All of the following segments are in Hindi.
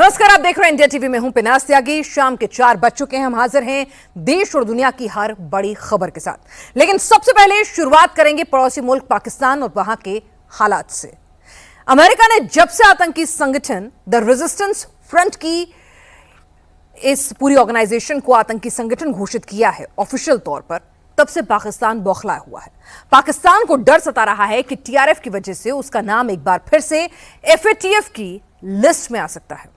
नमस्कार, आप देख रहे हैं इंडिया टीवी में हूं पिनास त्यागी। शाम के 4 बज चुके हैं। हम हाजिर हैं देश और दुनिया की हर बड़ी खबर के साथ। लेकिन सबसे पहले शुरुआत करेंगे पड़ोसी मुल्क पाकिस्तान और वहां के हालात से। अमेरिका ने जब से आतंकी संगठन द रेजिस्टेंस फ्रंट की इस पूरी ऑर्गेनाइजेशन को आतंकी संगठन घोषित किया है ऑफिशियल तौर पर, तब से पाकिस्तान बौखलाया हुआ है। पाकिस्तान को डर सता रहा है कि टीआरएफ की वजह से उसका नाम एक बार फिर से एफएटीएफ की लिस्ट में आ सकता है।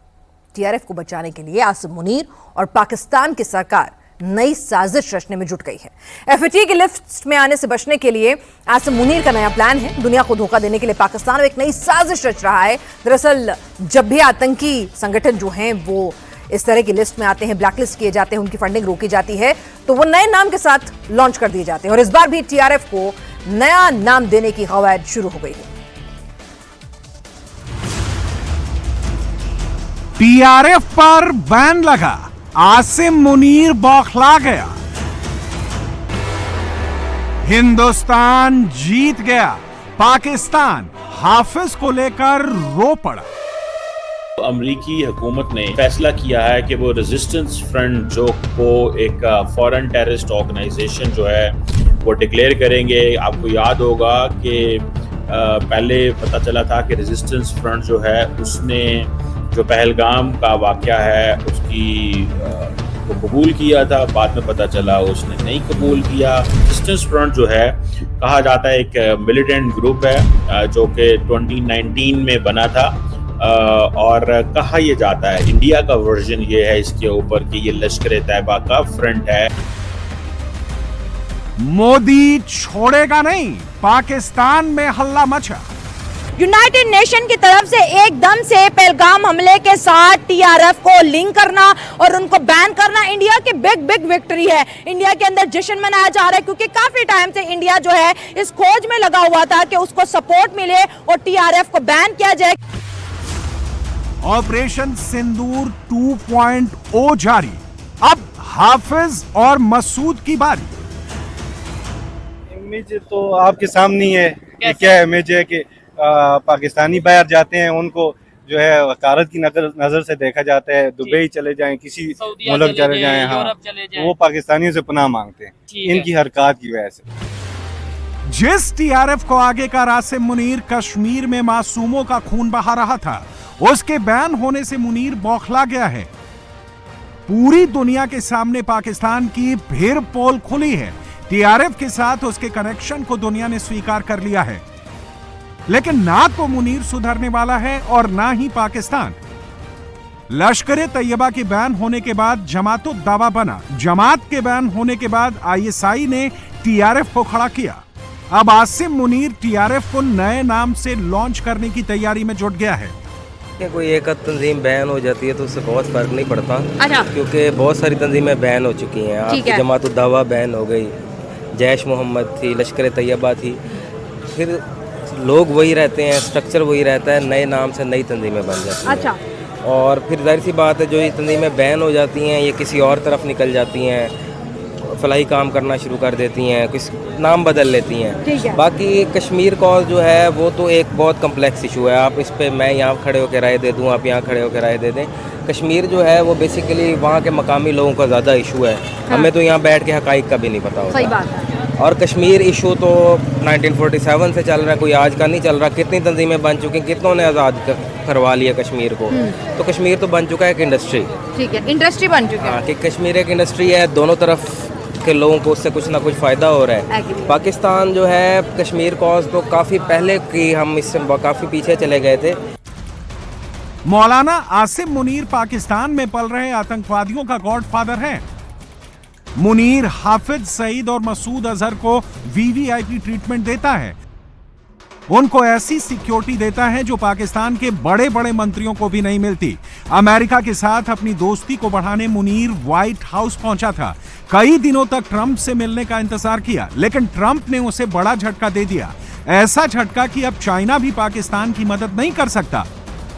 टीआरएफ को बचाने के लिए आसिम मुनीर और पाकिस्तान की सरकार नई साजिश रचने में जुट गई है। एफएटीएफ की लिस्ट में आने से बचने के लिए आसिम मुनीर का नया प्लान है। दुनिया को धोखा देने के लिए पाकिस्तान एक नई साजिश रच रहा है। दरअसल जब भी आतंकी संगठन जो हैं वो इस तरह की लिस्ट में आते हैं, ब्लैकलिस्ट किए जाते हैं, उनकी फंडिंग रोकी जाती है, तो वो नए नाम के साथ लॉन्च कर दिए जाते हैं। और इस बार भी टीआरएफ को नया नाम देने की कवायद शुरू हो गई है। टीआरएफ पर बैन लगा, आसिम मुनीर बौखला गया, हिंदुस्तान जीत गया, पाकिस्तान हाफिज को लेकर रो पड़ा। अमरीकी हुकूमत ने फैसला किया है कि वो रेजिस्टेंस फ्रंट जो को एक फॉरेन टेररिस्ट ऑर्गेनाइजेशन जो है वो डिक्लेयर करेंगे। आपको याद होगा कि पहले पता चला था कि रेजिस्टेंस फ्रंट जो है उसने जो पहलगाम का वाक़या है उसकी को कबूल किया था, बाद में पता चला उसने नहीं कबूल किया। रेजिस्टेंस फ्रंट जो है कहा जाता है एक मिलिटेंट ग्रुप है जो कि 2019 में बना था और कहा यह जाता है, इंडिया का वर्जन ये है इसके ऊपर कि ये लश्कर तैयबा का फ्रंट है। मोदी छोड़ेगा नहीं, पाकिस्तान में हल्ला मचा। यूनाइटेड नेशन की तरफ से एकदम से पहलगाम हमले के साथ टीआरएफ को लिंक करना और उनको बैन करना इंडिया की बिग विक्ट्री है। इंडिया के अंदर जश्न मनाया जा रहा है क्योंकि काफी टाइम से इंडिया जो है इस खोज में लगा हुआ था कि उसको सपोर्ट मिले और टीआरएफ को बैन किया जाए। ऑपरेशन सिंदूर 2.0 जारी, अब हाफिज और मसूद की बारी। इमेज तो आपके सामने ही है कि क्या इमेज है कि पाकिस्तानी बाहर जाते हैं, उनको जो है वकालत की नजर से देखा जाता है। दुबई चले जाएं, किसी मुल्क चले जाएं, हाँ, वो पाकिस्तानियों से पनाह मांगते हैं इनकी हरकत की वजह से। जिस टीआरएफ को आगे का आसिम मुनीर कश्मीर में मासूमों का खून बहा रहा था, उसके बैन होने से मुनीर बौखला गया है। पूरी दुनिया के सामने पाकिस्तान की फिर पोल खुली है। टीआरएफ के साथ उसके कनेक्शन को दुनिया ने स्वीकार कर लिया है। लेकिन ना तो मुनीर सुधरने वाला है और ना ही पाकिस्तान। लश्कर तैयबा के बैन होने के बाद जमात दावा बना। जमात के बैन होने के बाद आईएसआई ने टीआरएफ को खड़ा किया। अब आसिम मुनीर टीआरएफ को नए नाम से लॉन्च करने की तैयारी में जुट गया है। कोई एक तंजीम बैन हो जाती है तो उससे बहुत फर्क नहीं पड़ता। अच्छा। क्योंकि बहुत सारी तंजीमें बैन हो चुकी हैं। आपकी जमात दावा बैन हो गई, जैश मोहम्मद थी, लश्कर तैयबा थी, फिर लोग वही रहते हैं, स्ट्रक्चर वही रहता है, नए नाम से नई तंजीमें बन जाती हैं। अच्छा। और फिर जाहिर सी बात है जो ये तंजीमें बैन हो जाती हैं ये किसी और तरफ निकल जाती हैं, फलाही काम करना शुरू कर देती हैं, कुछ नाम बदल लेती हैं। बाकी कश्मीर कॉज जो है वो तो एक बहुत कम्प्लेक्स इशू है। आप इस पे मैं यहाँ खड़े होकर राय दे दूँ, आप यहाँ खड़े होकर राय दे दें। कश्मीर जो है वो बेसिकली वहाँ के मकामी लोगों का ज़्यादा इशू है। हमें तो यहाँ बैठ के हकाइक का भी नहीं पता होता। सही बात है। और कश्मीर इशू तो 1947 से चल रहा है, कोई आज का नहीं चल रहा। कितनी तंजीमें बन चुकी हैं, कितनों ने आज़ाद करवा लिया कश्मीर को। तो कश्मीर तो बन चुका है एक इंडस्ट्री। ठीक है, इंडस्ट्री बन चुकी है कि कश्मीर एक इंडस्ट्री है, दोनों तरफ के लोगों को उससे कुछ ना कुछ फ़ायदा हो रहा है। पाकिस्तान जो है कश्मीर कॉज तो काफ़ी पहले की, हम इससे काफ़ी पीछे चले गए थे। मौलाना आसिम मुनीर पाकिस्तान में पल रहे आतंकवादियों का गॉडफादर है। मुनीर हाफिज सईद और मसूद अजहर को वीवीआईपी ट्रीटमेंट देता है। उनको ऐसी सिक्योरिटी देता है जो पाकिस्तान के बड़े बड़े मंत्रियों को भी नहीं मिलती। अमेरिका के साथ अपनी दोस्ती को बढ़ाने मुनीर व्हाइट हाउस पहुंचा था। कई दिनों तक ट्रंप से मिलने का इंतजार किया, लेकिन ट्रंप ने उसे बड़ा झटका दे दिया। ऐसा झटका कि अब चाइना भी पाकिस्तान की मदद नहीं कर सकता।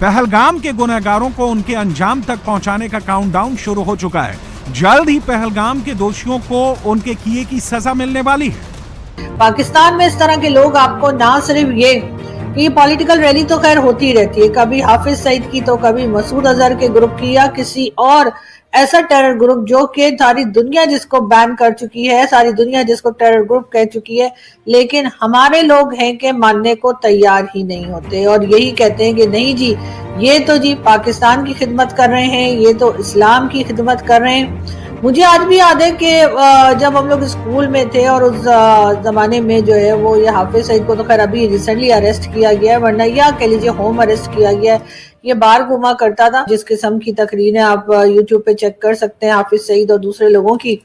पहलगाम के गुनहगारों को उनके अंजाम तक पहुंचाने का काउंटडाउन शुरू हो चुका है। जल्द ही पहलगाम के दोषियों को उनके किए की सजा मिलने वाली है। पाकिस्तान में इस तरह के लोग आपको ना सिर्फ ये कि ये पॉलिटिकल रैली तो खैर होती रहती है, कभी हाफिज सईद की तो कभी मसूद अजहर के ग्रुप की या किसी और ऐसा टेरर ग्रुप जो कि सारी दुनिया जिसको बैन कर चुकी है, सारी दुनिया जिसको टेरर ग्रुप कह चुकी है, लेकिन हमारे लोग हैं कि मानने को तैयार ही नहीं होते और यही कहते हैं कि नहीं जी, ये तो जी पाकिस्तान की खिदमत कर रहे हैं, ये तो इस्लाम की खिदमत कर रहे हैं। मुझे आज भी याद है कि जब हम लोग स्कूल में थे और उस जमाने में जो है वो ये हाफिज सईद को तो खैर अभी रिसेंटली अरेस्ट किया गया है, वरना या कह लीजिए होम अरेस्ट किया गया है। ये बाहर घुमा करता था। जिस किस्म की तकरीरें आप यूट्यूब पे चेक कर सकते हैं हाफिज सईद और दूसरे लोगों की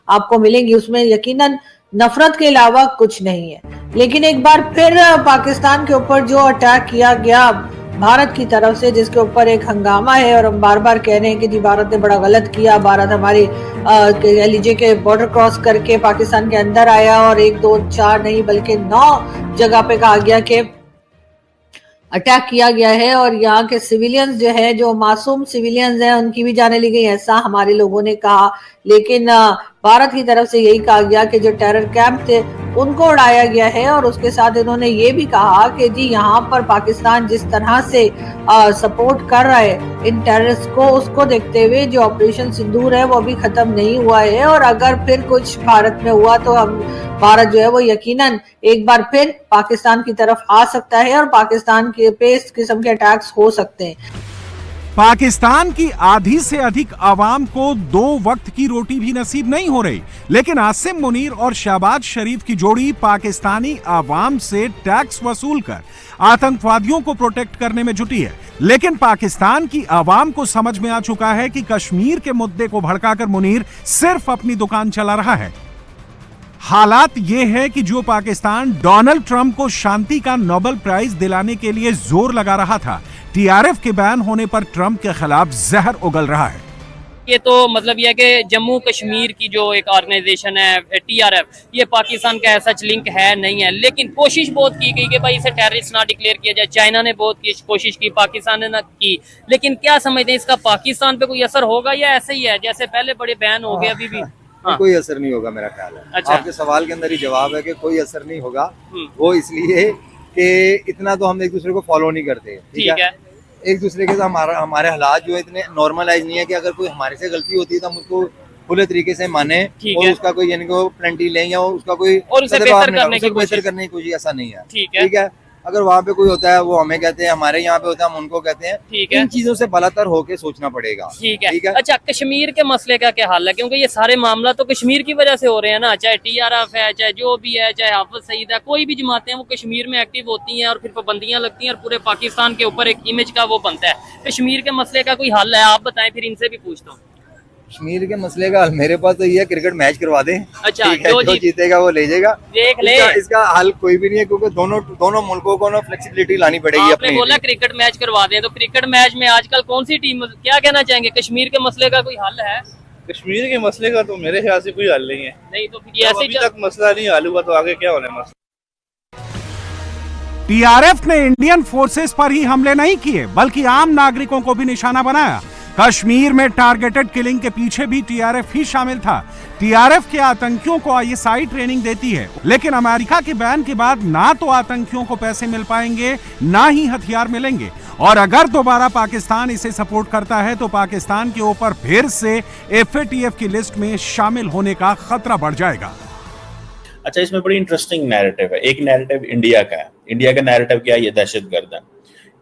आपको मिलेंगी, उसमें यकीनन नफरत के अलावा कुछ नहीं है। लेकिन एक बार फिर पाकिस्तान के ऊपर जो अटैक किया गया भारत की तरफ से, जिसके ऊपर एक हंगामा है और हम बार बार कह रहे हैं कि जी भारत ने बड़ा गलत किया, भारत हमारे कह लीजिए कि बॉर्डर क्रॉस करके पाकिस्तान के अंदर आया और 1 2 4 नहीं बल्कि 9 जगह पे कहा गया कि अटैक किया गया है और यहाँ के सिविलियंस जो है, जो मासूम सिविलियंस हैं, उनकी भी जाने ली गई, ऐसा हमारे लोगों ने कहा। लेकिन भारत की तरफ से यही कहा गया कि जो टेरर कैंप थे उनको उड़ाया गया है और उसके साथ इन्होंने ये भी कहा कि जी यहाँ पर पाकिस्तान जिस तरह से सपोर्ट कर रहा है इन टेररिस्ट को, उसको देखते हुए जो ऑपरेशन सिंदूर है वो अभी खत्म नहीं हुआ है और अगर फिर कुछ भारत में हुआ तो हम भारत जो है वो यकीनन एक बार फिर पाकिस्तान की तरफ आ सकता है और पाकिस्तान के पे इस किस्म के अटैक्स हो सकते हैं। पाकिस्तान की आधी से अधिक आवाम को 2 वक्त की रोटी भी नसीब नहीं हो रही, लेकिन आसिम मुनीर और शहबाज शरीफ की जोड़ी पाकिस्तानी आवाम से टैक्स वसूल कर आतंकवादियों को प्रोटेक्ट करने में जुटी है। लेकिन पाकिस्तान की आवाम को समझ में आ चुका है कि कश्मीर के मुद्दे को भड़काकर मुनीर सिर्फ अपनी दुकान चला रहा है। हालात ये है कि जो पाकिस्तान डोनाल्ड ट्रंप को शांति का नोबेल प्राइज दिलाने के लिए जोर लगा रहा था, टीआरएफ के बैन होने पर ट्रंप के खिलाफ जहर उगल रहा है। ये तो मतलब यह है कि जम्मू कश्मीर की जो एक ऑर्गेनाइजेशन है टीआरएफ, ये पाकिस्तान का ऐसा लिंक है नहीं है, लेकिन कोशिश बहुत की गई कि भाई इसे टेररिस्ट ना डिक्लेयर किया जाए। चाइना ने बहुत कोशिश की, पाकिस्तान ने ना की, लेकिन क्या समझते हैं इसका पाकिस्तान पे कोई असर होगा या ऐसे ही है जैसे पहले बड़े बैन हो गए अभी भी? हाँ। कोई असर नहीं होगा मेरा ख्याल है। अच्छा। आपके सवाल के अंदर ही जवाब है कि कोई असर नहीं होगा। वो इसलिए कि इतना तो हम एक दूसरे को फॉलो नहीं करते, ठीक है? एक दूसरे के साथ हमारे हालात जो है इतने नॉर्मलाइज नहीं है कि अगर कोई हमारे से गलती होती है तो हम उसको खुले तरीके से माने और उसका कोई यानी को प्लेंटी लें या उसका कोई बेहतर करने की कोशिश, ऐसा नहीं है, ठीक है? अगर वहाँ पे कोई होता है वो हमें कहते हैं, हमारे यहाँ पे होता है हम उनको कहते हैं, ठीक है? इन चीजों से बलातर होके सोचना पड़ेगा, ठीक है? अच्छा, कश्मीर के मसले का क्या हाल है? क्योंकि ये सारे मामला तो कश्मीर की वजह से हो रहे हैं ना, चाहे टीआरएफ है, चाहे जो भी है, चाहे हाफिज सईद है, कोई भी जमातें हैं वो कश्मीर में एक्टिव होती हैं और फिर पाबंदियां लगती हैं और पूरे पाकिस्तान के ऊपर एक इमेज का वो बनता है। कश्मीर के मसले का कोई हल है? आप बताएं, फिर इनसे भी पूछता हूँ। कश्मीर के मसले का हल मेरे पास तो ये है, क्रिकेट मैच करवा दें। अच्छा, जो जीतेगा वो ले जाएगा, देख ले। इसका हल कोई भी नहीं है क्योंकि दोनों मुल्कों को ना फ्लेक्सिबिलिटी लानी पड़ेगी। आपने बोला क्रिकेट मैच करवा दें, तो क्रिकेट मैच में आजकल कौन सी टीम, क्या कहना चाहेंगे? कश्मीर के मसले का कोई हल है? कश्मीर के मसले का तो मेरे ख्याल से कोई हल नहीं है। नहीं तो फिर ऐसे तक मसला नहीं हल हुआ तो आगे क्या होना है? टीआरएफ ने इंडियन फोर्सेस पर ही हमले नहीं किए बल्कि आम नागरिकों को भी निशाना बनाया। कश्मीर में टारगेटेड किलिंग के पीछे भी टीआरएफ ही शामिल था। टीआरएफ के आतंकियों को आईएसआई ट्रेनिंग देती है, लेकिन अमेरिका के बैन के बाद ना तो आतंकियों को पैसे मिल पाएंगे ना ही हथियार मिलेंगे, और अगर दोबारा पाकिस्तान इसे सपोर्ट करता है तो पाकिस्तान के ऊपर फिर से एफएटीएफ की लिस्ट में शामिल होने का खतरा बढ़ जाएगा। अच्छा, इसमें बड़ी इंटरेस्टिंग नैरेटिव है। एक नैरेटिव इंडिया का है। इंडिया का नैरेटिव क्या है? ये दहशतगर्द है।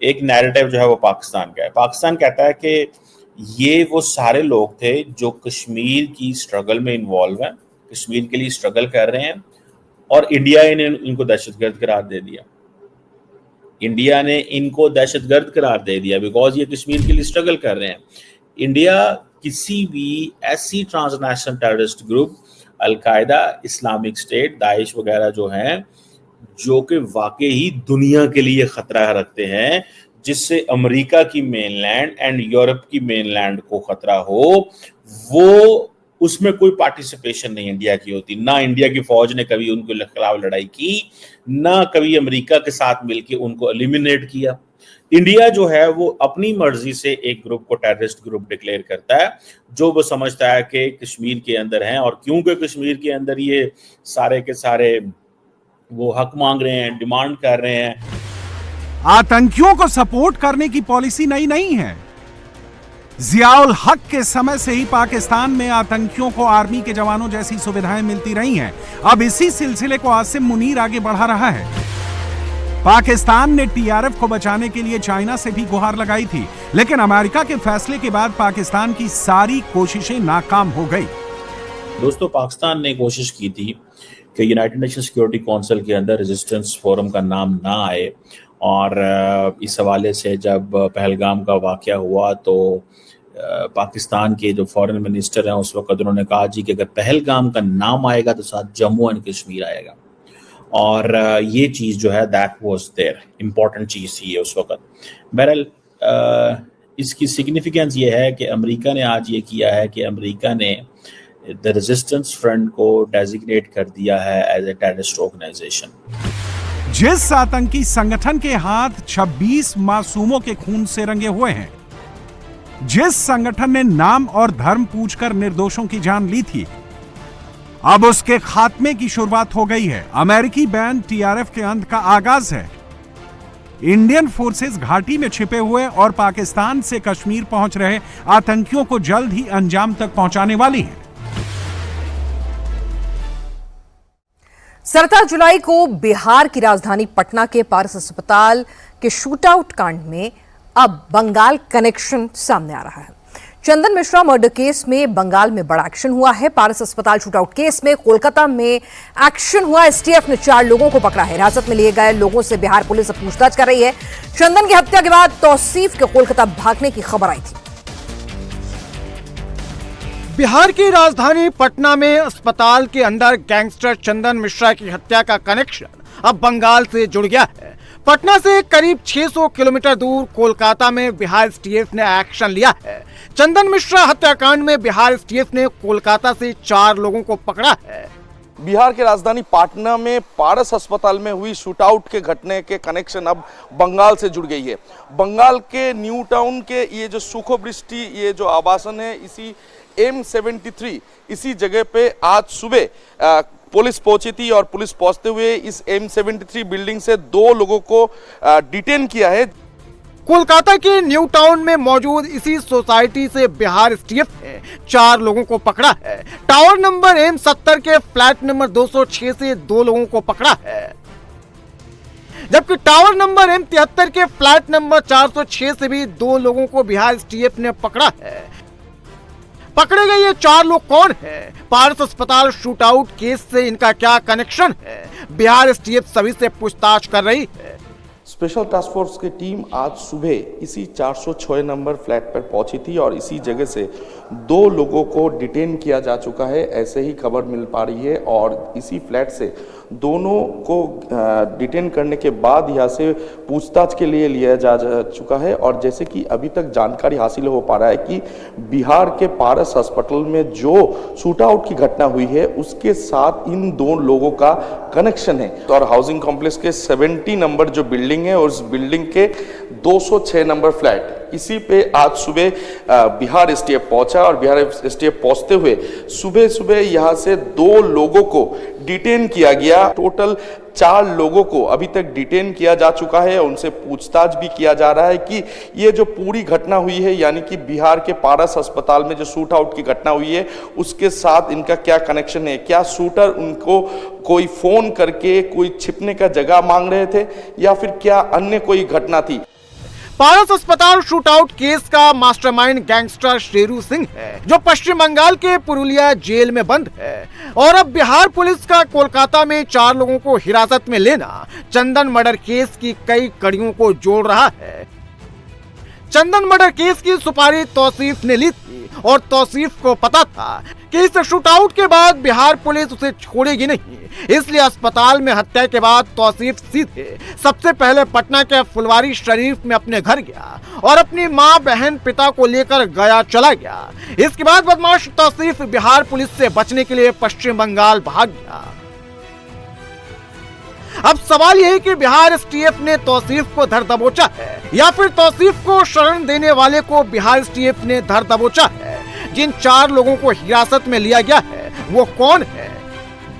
एक नैरेटिव जो है वो पाकिस्तान का है। पाकिस्तान कहता है कि ये वो सारे लोग थे जो कश्मीर की स्ट्रगल में इन्वॉल्व हैं, कश्मीर के लिए स्ट्रगल कर रहे हैं, और इंडिया ने इनको दहशतगर्द करार दे दिया। इंडिया ने इनको दहशतगर्द करार दे दिया बिकॉज ये कश्मीर के लिए स्ट्रगल कर रहे हैं। इंडिया किसी भी ऐसी transnational terrorist group, al Qaeda, Islamic state, Daesh वगैरह जो हैं, जो कि वाकई ही दुनिया के लिए खतरा रखते हैं, जिससे अमेरिका की मेनलैंड एंड यूरोप की मेनलैंड को खतरा हो, वो उसमें कोई पार्टिसिपेशन नहीं इंडिया की होती। ना इंडिया की फौज ने कभी उनके खिलाफ लड़ाई की, ना कभी अमेरिका के साथ मिलकर उनको एलिमिनेट किया। इंडिया जो है वो अपनी मर्जी से एक ग्रुप को टेररिस्ट ग्रुप डिक्लेयर करता है जो वो समझता है कि कश्मीर के अंदर हैं, और क्योंकि कश्मीर के अंदर ये सारे के सारे वो हक मांग रहे हैं, डिमांड कर रहे हैं। आतंकियों को सपोर्ट करने की पॉलिसी नई नहीं है। जियाउल हक के समय से ही पाकिस्तान में आतंकियों को आर्मी के जवानों जैसी सुविधाएं मिलती रही हैं। अब इसी सिलसिले को आसिम मुनीर आगे बढ़ा रहा है। पाकिस्तान ने टीआरएफ को बचाने के लिए चाइना से भी गुहार लगाई थी, लेकिन अमेरिका के फैसले के बाद पाकिस्तान की सारी कोशिशें नाकाम हो गई। दोस्तों, पाकिस्तान ने कोशिश की थी कि यूनाइटेड नेशन सिक्योरिटी काउंसिल के अंदर रेजिस्टेंस फोरम का नाम ना आए, और इस हवाले से जब पहलगाम का वाकया हुआ तो पाकिस्तान के जो फॉरेन मिनिस्टर हैं उस वक्त उन्होंने कहा जी कि अगर पहलगाम का नाम आएगा तो साथ जम्मू एंड कश्मीर आएगा, और ये चीज़ जो है दैट वाज देयर, इम्पॉर्टेंट चीज़ थी ये उस वक्त। बहरहाल इसकी सिग्निफिकेंस ये है कि अमेरिका ने आज ये किया है कि अमेरिका ने द रेजिस्टेंस फ्रंट को डेजिग्नेट कर दिया है एज ए टेररिस्ट ऑर्गेनाइजेशन। जिस आतंकी संगठन के हाथ 26 मासूमों के खून से रंगे हुए हैं, जिस संगठन ने नाम और धर्म पूछकर निर्दोषों की जान ली थी, अब उसके खात्मे की शुरुआत हो गई है। अमेरिकी बैन टीआरएफ के अंत का आगाज है। इंडियन फोर्सेस घाटी में छिपे हुए और पाकिस्तान से कश्मीर पहुंच रहे आतंकियों को जल्द ही अंजाम तक पहुंचाने वाली है। 17 जुलाई को बिहार की राजधानी पटना के पारस अस्पताल के शूटआउट कांड में अब बंगाल कनेक्शन सामने आ रहा है। चंदन मिश्रा मर्डर केस में बंगाल में बड़ा एक्शन हुआ है। पारस अस्पताल शूटआउट केस में कोलकाता में एक्शन हुआ। एसटीएफ ने 4 लोगों को पकड़ा है। हिरासत में लिए गए लोगों से बिहार पुलिस अब पूछताछ कर रही है। चंदन की हत्या के बाद तौसीफ के कोलकाता भागने की खबर आई थी। बिहार की राजधानी पटना में अस्पताल के अंदर गैंगस्टर चंदन मिश्रा की हत्या का कनेक्शन अब बंगाल से जुड़ गया है। पटना से करीब 600 किलोमीटर दूर कोलकाता में बिहार एसटीएफ ने एक्शन लिया है। चंदन मिश्रा हत्याकांड में बिहार एसटीएफ ने कोलकाता से 4 लोगों को पकड़ा है। बिहार के राजधानी पटना में पारस अस्पताल में हुई शूटआउट के घटने के कनेक्शन अब बंगाल से जुड़ गई है। बंगाल के न्यू टाउन के ये जो सुखोवृष्टि ये जो आवासन है, इसी M73 इसी जगह पे आज सुबह पुलिस पहुंची थी, और पुलिस पहुंचते हुए इस M73 बिल्डिंग से 2 लोगों को डिटेन किया है। कोलकाता के न्यू टाउन में मौजूद इसी सोसाइटी से बिहार एसटीएफ ने 4 लोगों को पकड़ा है। टावर नंबर M70 के फ्लैट नंबर 206 से 2 लोगों को पकड़ा है, जबकि टावर नंबर M73 के फ्लैट नंबर 406 से भी 2 लोगों को बिहार एसटीएफ ने पकड़ा है। पकड़े गए ये 4 लोग कौन हैं? पारस अस्पताल शूटआउट केस से इनका क्या कनेक्शन है? बिहार एसटीएफ सभी से पूछताछ कर रही है। स्पेशल टास्क फोर्स की टीम आज सुबह इसी 406 नंबर फ्लैट पर पहुंची थी, और इसी जगह से 2 लोगों को डिटेन किया जा चुका है, ऐसे ही खबर मिल पा रही है। और इसी फ्लैट से दोनों को डिटेन करने के बाद यहाँ से पूछताछ के लिए लिया जा चुका है। और जैसे कि अभी तक जानकारी हासिल हो पा रहा है कि बिहार के पारस अस्पताल में जो शूटआउट की घटना हुई है उसके साथ इन 2 लोगों का कनेक्शन है। तो और हाउसिंग कॉम्प्लेक्स के 70 नंबर जो बिल्डिंग है, और उस बिल्डिंग के 206 नंबर फ्लैट, इसी पे आज सुबह बिहार एसटीएफ पहुंचा, और बिहार एसटीएफ पहुंचते हुए सुबह सुबह यहाँ से 2 लोगों को डिटेन किया गया। टोटल 4 लोगों को अभी तक डिटेन किया जा चुका है। उनसे पूछताछ भी किया जा रहा है कि ये जो पूरी घटना हुई है, यानी कि बिहार के पारस अस्पताल में जो शूट आउट की घटना हुई है उसके साथ इनका क्या कनेक्शन है। क्या शूटर उनको कोई फोन करके कोई छिपने का जगह मांग रहे थे, या फिर क्या अन्य कोई घटना थी। पारस अस्पताल शूटआउट केस का मास्टरमाइंड गैंगस्टर शेरू सिंह है, जो पश्चिम बंगाल के पुरुलिया जेल में बंद है। और अब बिहार पुलिस का कोलकाता में 4 लोगों को हिरासत में लेना चंदन मर्डर केस की कई कड़ियों को जोड़ रहा है। चंदन मर्डर केस की सुपारी तौसीफ ने ली थी, और तौसीफ को पता था कि इस शूटआउट के बाद बिहार पुलिस उसे छोड़ेगी नहीं, इसलिए अस्पताल में हत्या के बाद तौसीफ सीधे सबसे पहले पटना के फुलवारी शरीफ में अपने घर गया और अपनी मां, बहन, पिता को लेकर गया चला गया। इसके बाद बदमाश तौसीफ बिहार पुलिस से बचने के लिए पश्चिम बंगाल भाग गया। अब सवाल यह है कि बिहार एसटीएफ ने तौसीफ को धर दबोचा है, या फिर तौसीफ को शरण देने वाले को बिहार एसटीएफ ने धर दबोचा है। जिन 4 लोगों को हिरासत में लिया गया है वो कौन है?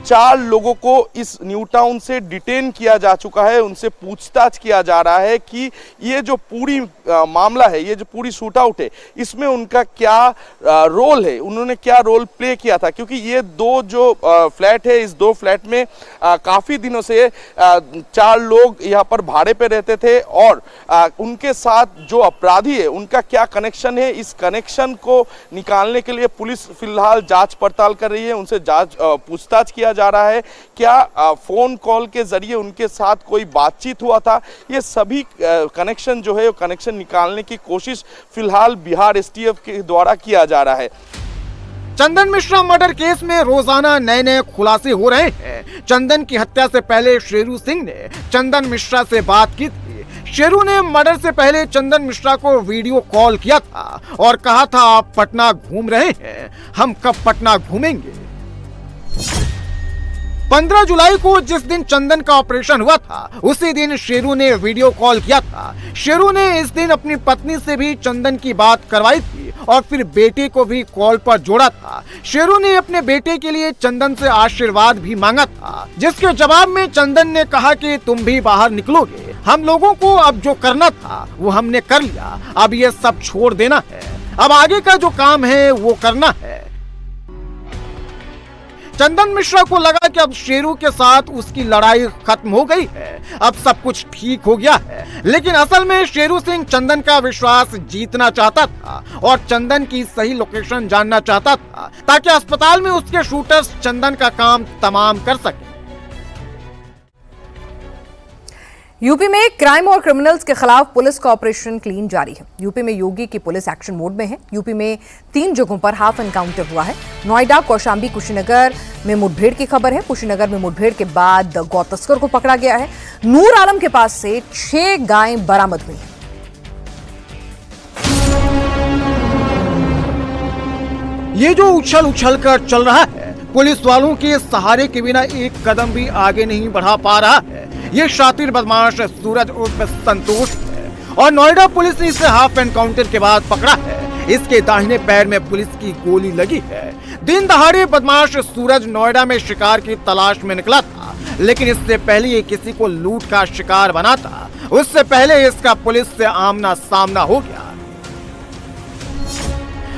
4 लोगों को इस न्यू टाउन से डिटेन किया जा चुका है, उनसे पूछताछ किया जा रहा है कि ये जो पूरी मामला है, ये जो पूरी शूट आउट है, इसमें उनका क्या रोल है, उन्होंने क्या रोल प्ले किया था। क्योंकि ये 2 जो फ्लैट है, इस 2 फ्लैट में काफ़ी दिनों से 4 लोग यहाँ पर भाड़े पे रहते थे और उनके साथ जो अपराधी है उनका क्या कनेक्शन है, इस कनेक्शन को निकालने के लिए पुलिस फिलहाल जांच पड़ताल कर रही है, उनसे पूछताछ किया जा रहा है। क्या फोन कॉल के जरिए उनके साथ कोई बातचीत हुआ था, ये सभी कनेक्शन जो है, कनेक्शन निकालने की कोशिश फिलहाल बिहार एसटीएफ के द्वारा किया जा रहा है। चंदन मिश्रा मर्डर केस में रोजाना नए नए खुलासे हो रहे हैं। चंदन की हत्या से पहले शेरू सिंह ने चंदन मिश्रा से बात की थी। शेरू ने मर्डर से पहले चंदन मिश्रा को वीडियो कॉल किया था और कहा था, आप पटना घूम रहे हैं, हम कब पटना घूमेंगे। 15 जुलाई को जिस दिन चंदन का ऑपरेशन हुआ था, उसी दिन शेरू ने वीडियो कॉल किया था। शेरू ने इस दिन अपनी पत्नी से भी चंदन की बात करवाई थी और फिर बेटे को भी कॉल पर जोड़ा था। शेरू ने अपने बेटे के लिए चंदन से आशीर्वाद भी मांगा था, जिसके जवाब में चंदन ने कहा कि तुम भी बाहर निकलोगे, हम लोगों को अब जो करना था वो हमने कर लिया, अब ये सब छोड़ देना है, अब आगे का जो काम है वो करना है। चंदन मिश्रा को लगा कि अब शेरू के साथ उसकी लड़ाई खत्म हो गई है, अब सब कुछ ठीक हो गया है। लेकिन असल में शेरू सिंह चंदन का विश्वास जीतना चाहता था और चंदन की सही लोकेशन जानना चाहता था, ताकि अस्पताल में उसके शूटर्स चंदन का काम तमाम कर सके। यूपी में क्राइम और क्रिमिनल्स के खिलाफ पुलिस का ऑपरेशन क्लीन जारी है। यूपी में योगी की पुलिस एक्शन मोड में है। यूपी में 3 जगहों पर हाफ एनकाउंटर हुआ है। नोएडा, कौशाम्बी, कुशीनगर में मुठभेड़ की खबर है। कुशीनगर में मुठभेड़ के बाद गौ तस्कर को पकड़ा गया है। नूर आलम के पास से 6 गायें बरामद हुई हैं। ये जो उछल कर चल रहा है, पुलिस वालों के सहारे के बिना एक कदम भी आगे नहीं बढ़ा पा रहा है। ये शातिर बदमाश सूरज उर्फ संतोष है और नोएडा पुलिस ने इसे हाफ एनकाउंटर के बाद पकड़ा है। इसके दाहिने पैर में पुलिस की गोली लगी है। दिन दहाड़े बदमाश सूरज नोएडा में शिकार की तलाश में निकला था, लेकिन इससे पहले ये किसी को लूट का शिकार बना था। उससे पहले इसका पुलिस से आमना सामना हो गया।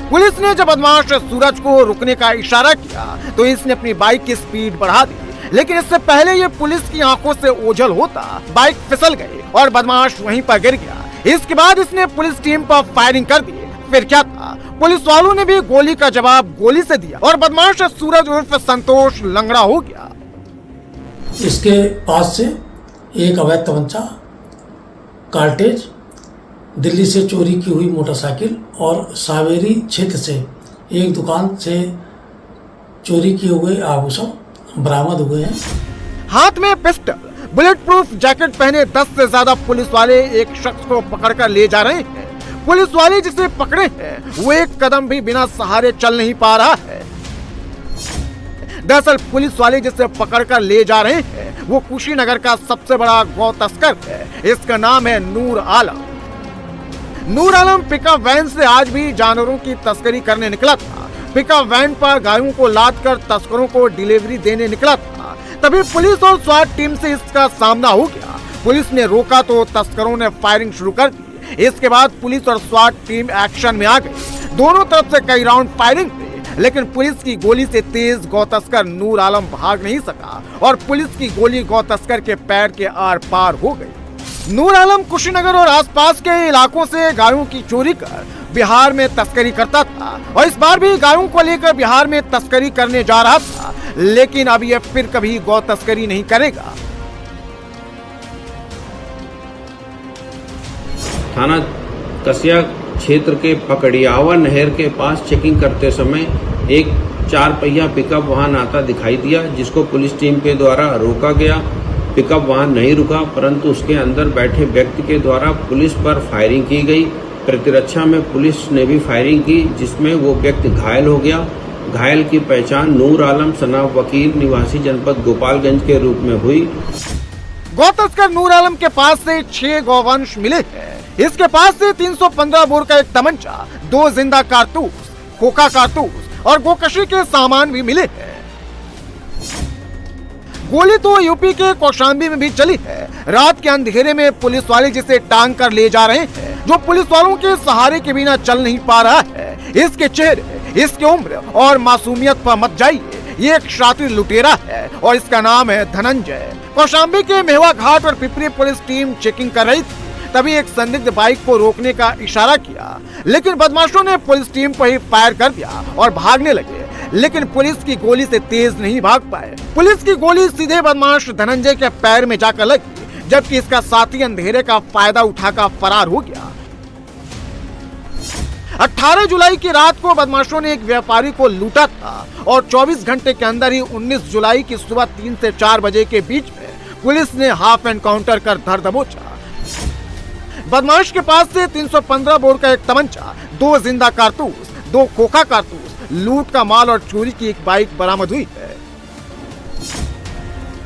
पुलिस ने जब बदमाश सूरज को रुकने का इशारा किया तो इसने अपनी बाइक की स्पीड बढ़ा दी, लेकिन इससे पहले ये पुलिस की आंखों से ओझल होता बाइक फिसल गई और बदमाश वहीं पर गिर गया। इसके बाद इसने पुलिस टीम पर फायरिंग कर दी। फिर क्या था, पुलिस वालों ने भी गोली का जवाब गोली से दिया और बदमाश सूरज उर्फ संतोष लंगड़ा हो गया। इसके पास से एक अवैध तमंचा, कार्टेज, दिल्ली से चोरी की हुई मोटरसाइकिल और सावेरी क्षेत्र से एक दुकान से चोरी किए हुए आभूषण बरामद हुए हैं। हाथ में पिस्टल, बुलेट प्रूफ जैकेट पहने 10 से ज्यादा पुलिस वाले एक शख्स को पकड़कर ले जा रहे हैं। पुलिस वाले जिसे पकड़े हैं वो एक कदम भी बिना सहारे चल नहीं पा रहा है। दरअसल पुलिस वाले जिसे पकड़कर ले जा रहे हैं वो कुशीनगर का सबसे बड़ा गौ तस्कर है। इसका नाम है नूर आलम। नूर आलम पिकअप वैन से आज भी जानवरों की तस्करी करने निकला था। पिकअप वैन पर गायों को लाद कर तस्करों को डिलीवरी देने निकला था। तभी पुलिस और स्वाट टीम से इसका सामना हो गया। पुलिस ने रोका तो तस्करों ने फायरिंग शुरू कर दी। इसके बाद पुलिस और स्वाट टीम एक्शन में आ गई। दोनों तरफ से कई राउंड फायरिंग हुई, लेकिन पुलिस की गोली से तेज गौ तस्कर नूर आलम भाग नहीं सका और पुलिस की गोली गौ तस्कर के पैर के आर पार हो गई। नूर आलम कुशीनगर और आसपास के इलाकों से गायों की चोरी कर बिहार में तस्करी करता था और इस बार भी गायों को लेकर बिहार में तस्करी करने जा रहा था, लेकिन अब यह फिर कभी गौ तस्करी नहीं करेगा। थाना कसिया क्षेत्र के पकड़ियावा नहर के पास चेकिंग करते समय एक 4 पहिया पिकअप वाहन आता दिखाई दिया, जिसको पुलिस टीम के द्वारा रोका गया। पिकअप वाहन नहीं रुका, परंतु उसके अंदर बैठे व्यक्ति के द्वारा पुलिस पर फायरिंग की गई। प्रतिरक्षा में पुलिस ने भी फायरिंग की, जिसमें वो व्यक्ति घायल हो गया। घायल की पहचान नूर आलम सनाब वकील निवासी जनपद गोपालगंज के रूप में हुई। गौ तस्कर नूर आलम के पास से 6 गौवंश मिले हैं। इसके पास से 315 बोर का एक तमंचा, 2 जिंदा कारतूस, खोखा कारतूस और गोकशी के सामान भी मिले हैं। गोली तो यूपी के कौशाम्बी में भी चली है। रात के अंधेरे में पुलिस वाले जिसे टांग कर ले जा रहे हैं, जो पुलिस वालों के सहारे के बिना चल नहीं पा रहा है, इसके चेहरे, इसकी उम्र और मासूमियत पर मत जाइए। ये एक शातिर लुटेरा है और इसका नाम है धनंजय। कौशाम्बी के मेवा घाट और पिपरी पुलिस टीम चेकिंग कर रही थी, तभी एक संदिग्ध बाइक को रोकने का इशारा किया, लेकिन बदमाशों ने पुलिस टीम पर ही फायर कर दिया और भागने लगे, लेकिन पुलिस की गोली से तेज नहीं भाग पाए। पुलिस की गोली सीधे बदमाश धनंजय के पैर में जाकर लगी, जबकि इसका साथी अंधेरे का फायदा उठाकर फरार हो गया। 18 जुलाई की रात को बदमाशों ने एक व्यापारी को लूटा था और 24 घंटे के अंदर ही 19 जुलाई की सुबह 3 से 4 बजे के बीच में पुलिस ने हाफ एनकाउंटर कर धर दबोचा। बदमाश के पास से 315 बोर का एक तमंचा, 2 जिंदा कारतूस, 2 खोखा कारतूस, लूट का माल और चोरी की एक बाइक बरामद हुई है।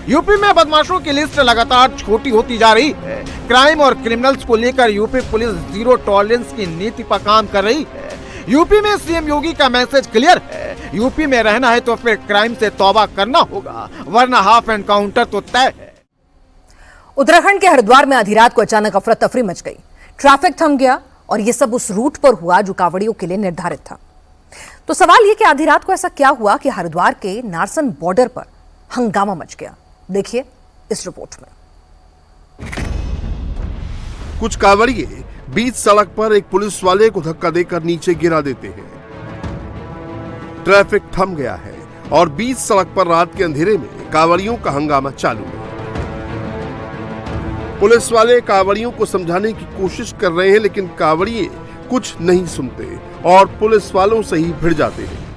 यूपी में बदमाशों की लिस्ट लगातार छोटी होती जा रही है। क्राइम और क्रिमिनल्स को लेकर यूपी पुलिस जीरो टॉलरेंस की नीति पर काम कर रही है। यूपी में सीएम योगी का मैसेज क्लियर है, यूपी में रहना है तो फिर क्राइम से तौबा करना होगा, वरना हाफ एनकाउंटर तो तय है। उत्तराखंड के हरिद्वार में आधी रात को अचानक अफरा तफरी मच गई। ट्रैफिक थम गया और ये सब उस रूट पर हुआ जो कांवड़ियों के लिए निर्धारित था। तो सवाल ये कि आधी रात को ऐसा क्या हुआ कि हरिद्वार के नारसन बॉर्डर पर हंगामा मच गया। देखिए इस रिपोर्ट में। कुछ कांवड़िए बीच सड़क पर एक पुलिस वाले को धक्का देकर नीचे गिरा देते हैं। ट्रैफिक थम गया है और बीच सड़क पर रात के अंधेरे में कांवड़ियों का हंगामा चालू है। पुलिस वाले कांवड़ियों को समझाने की कोशिश कर रहे हैं, लेकिन कांवड़िए कुछ नहीं सुनते और पुलिस वालों से ही भिड़ जाते हैं।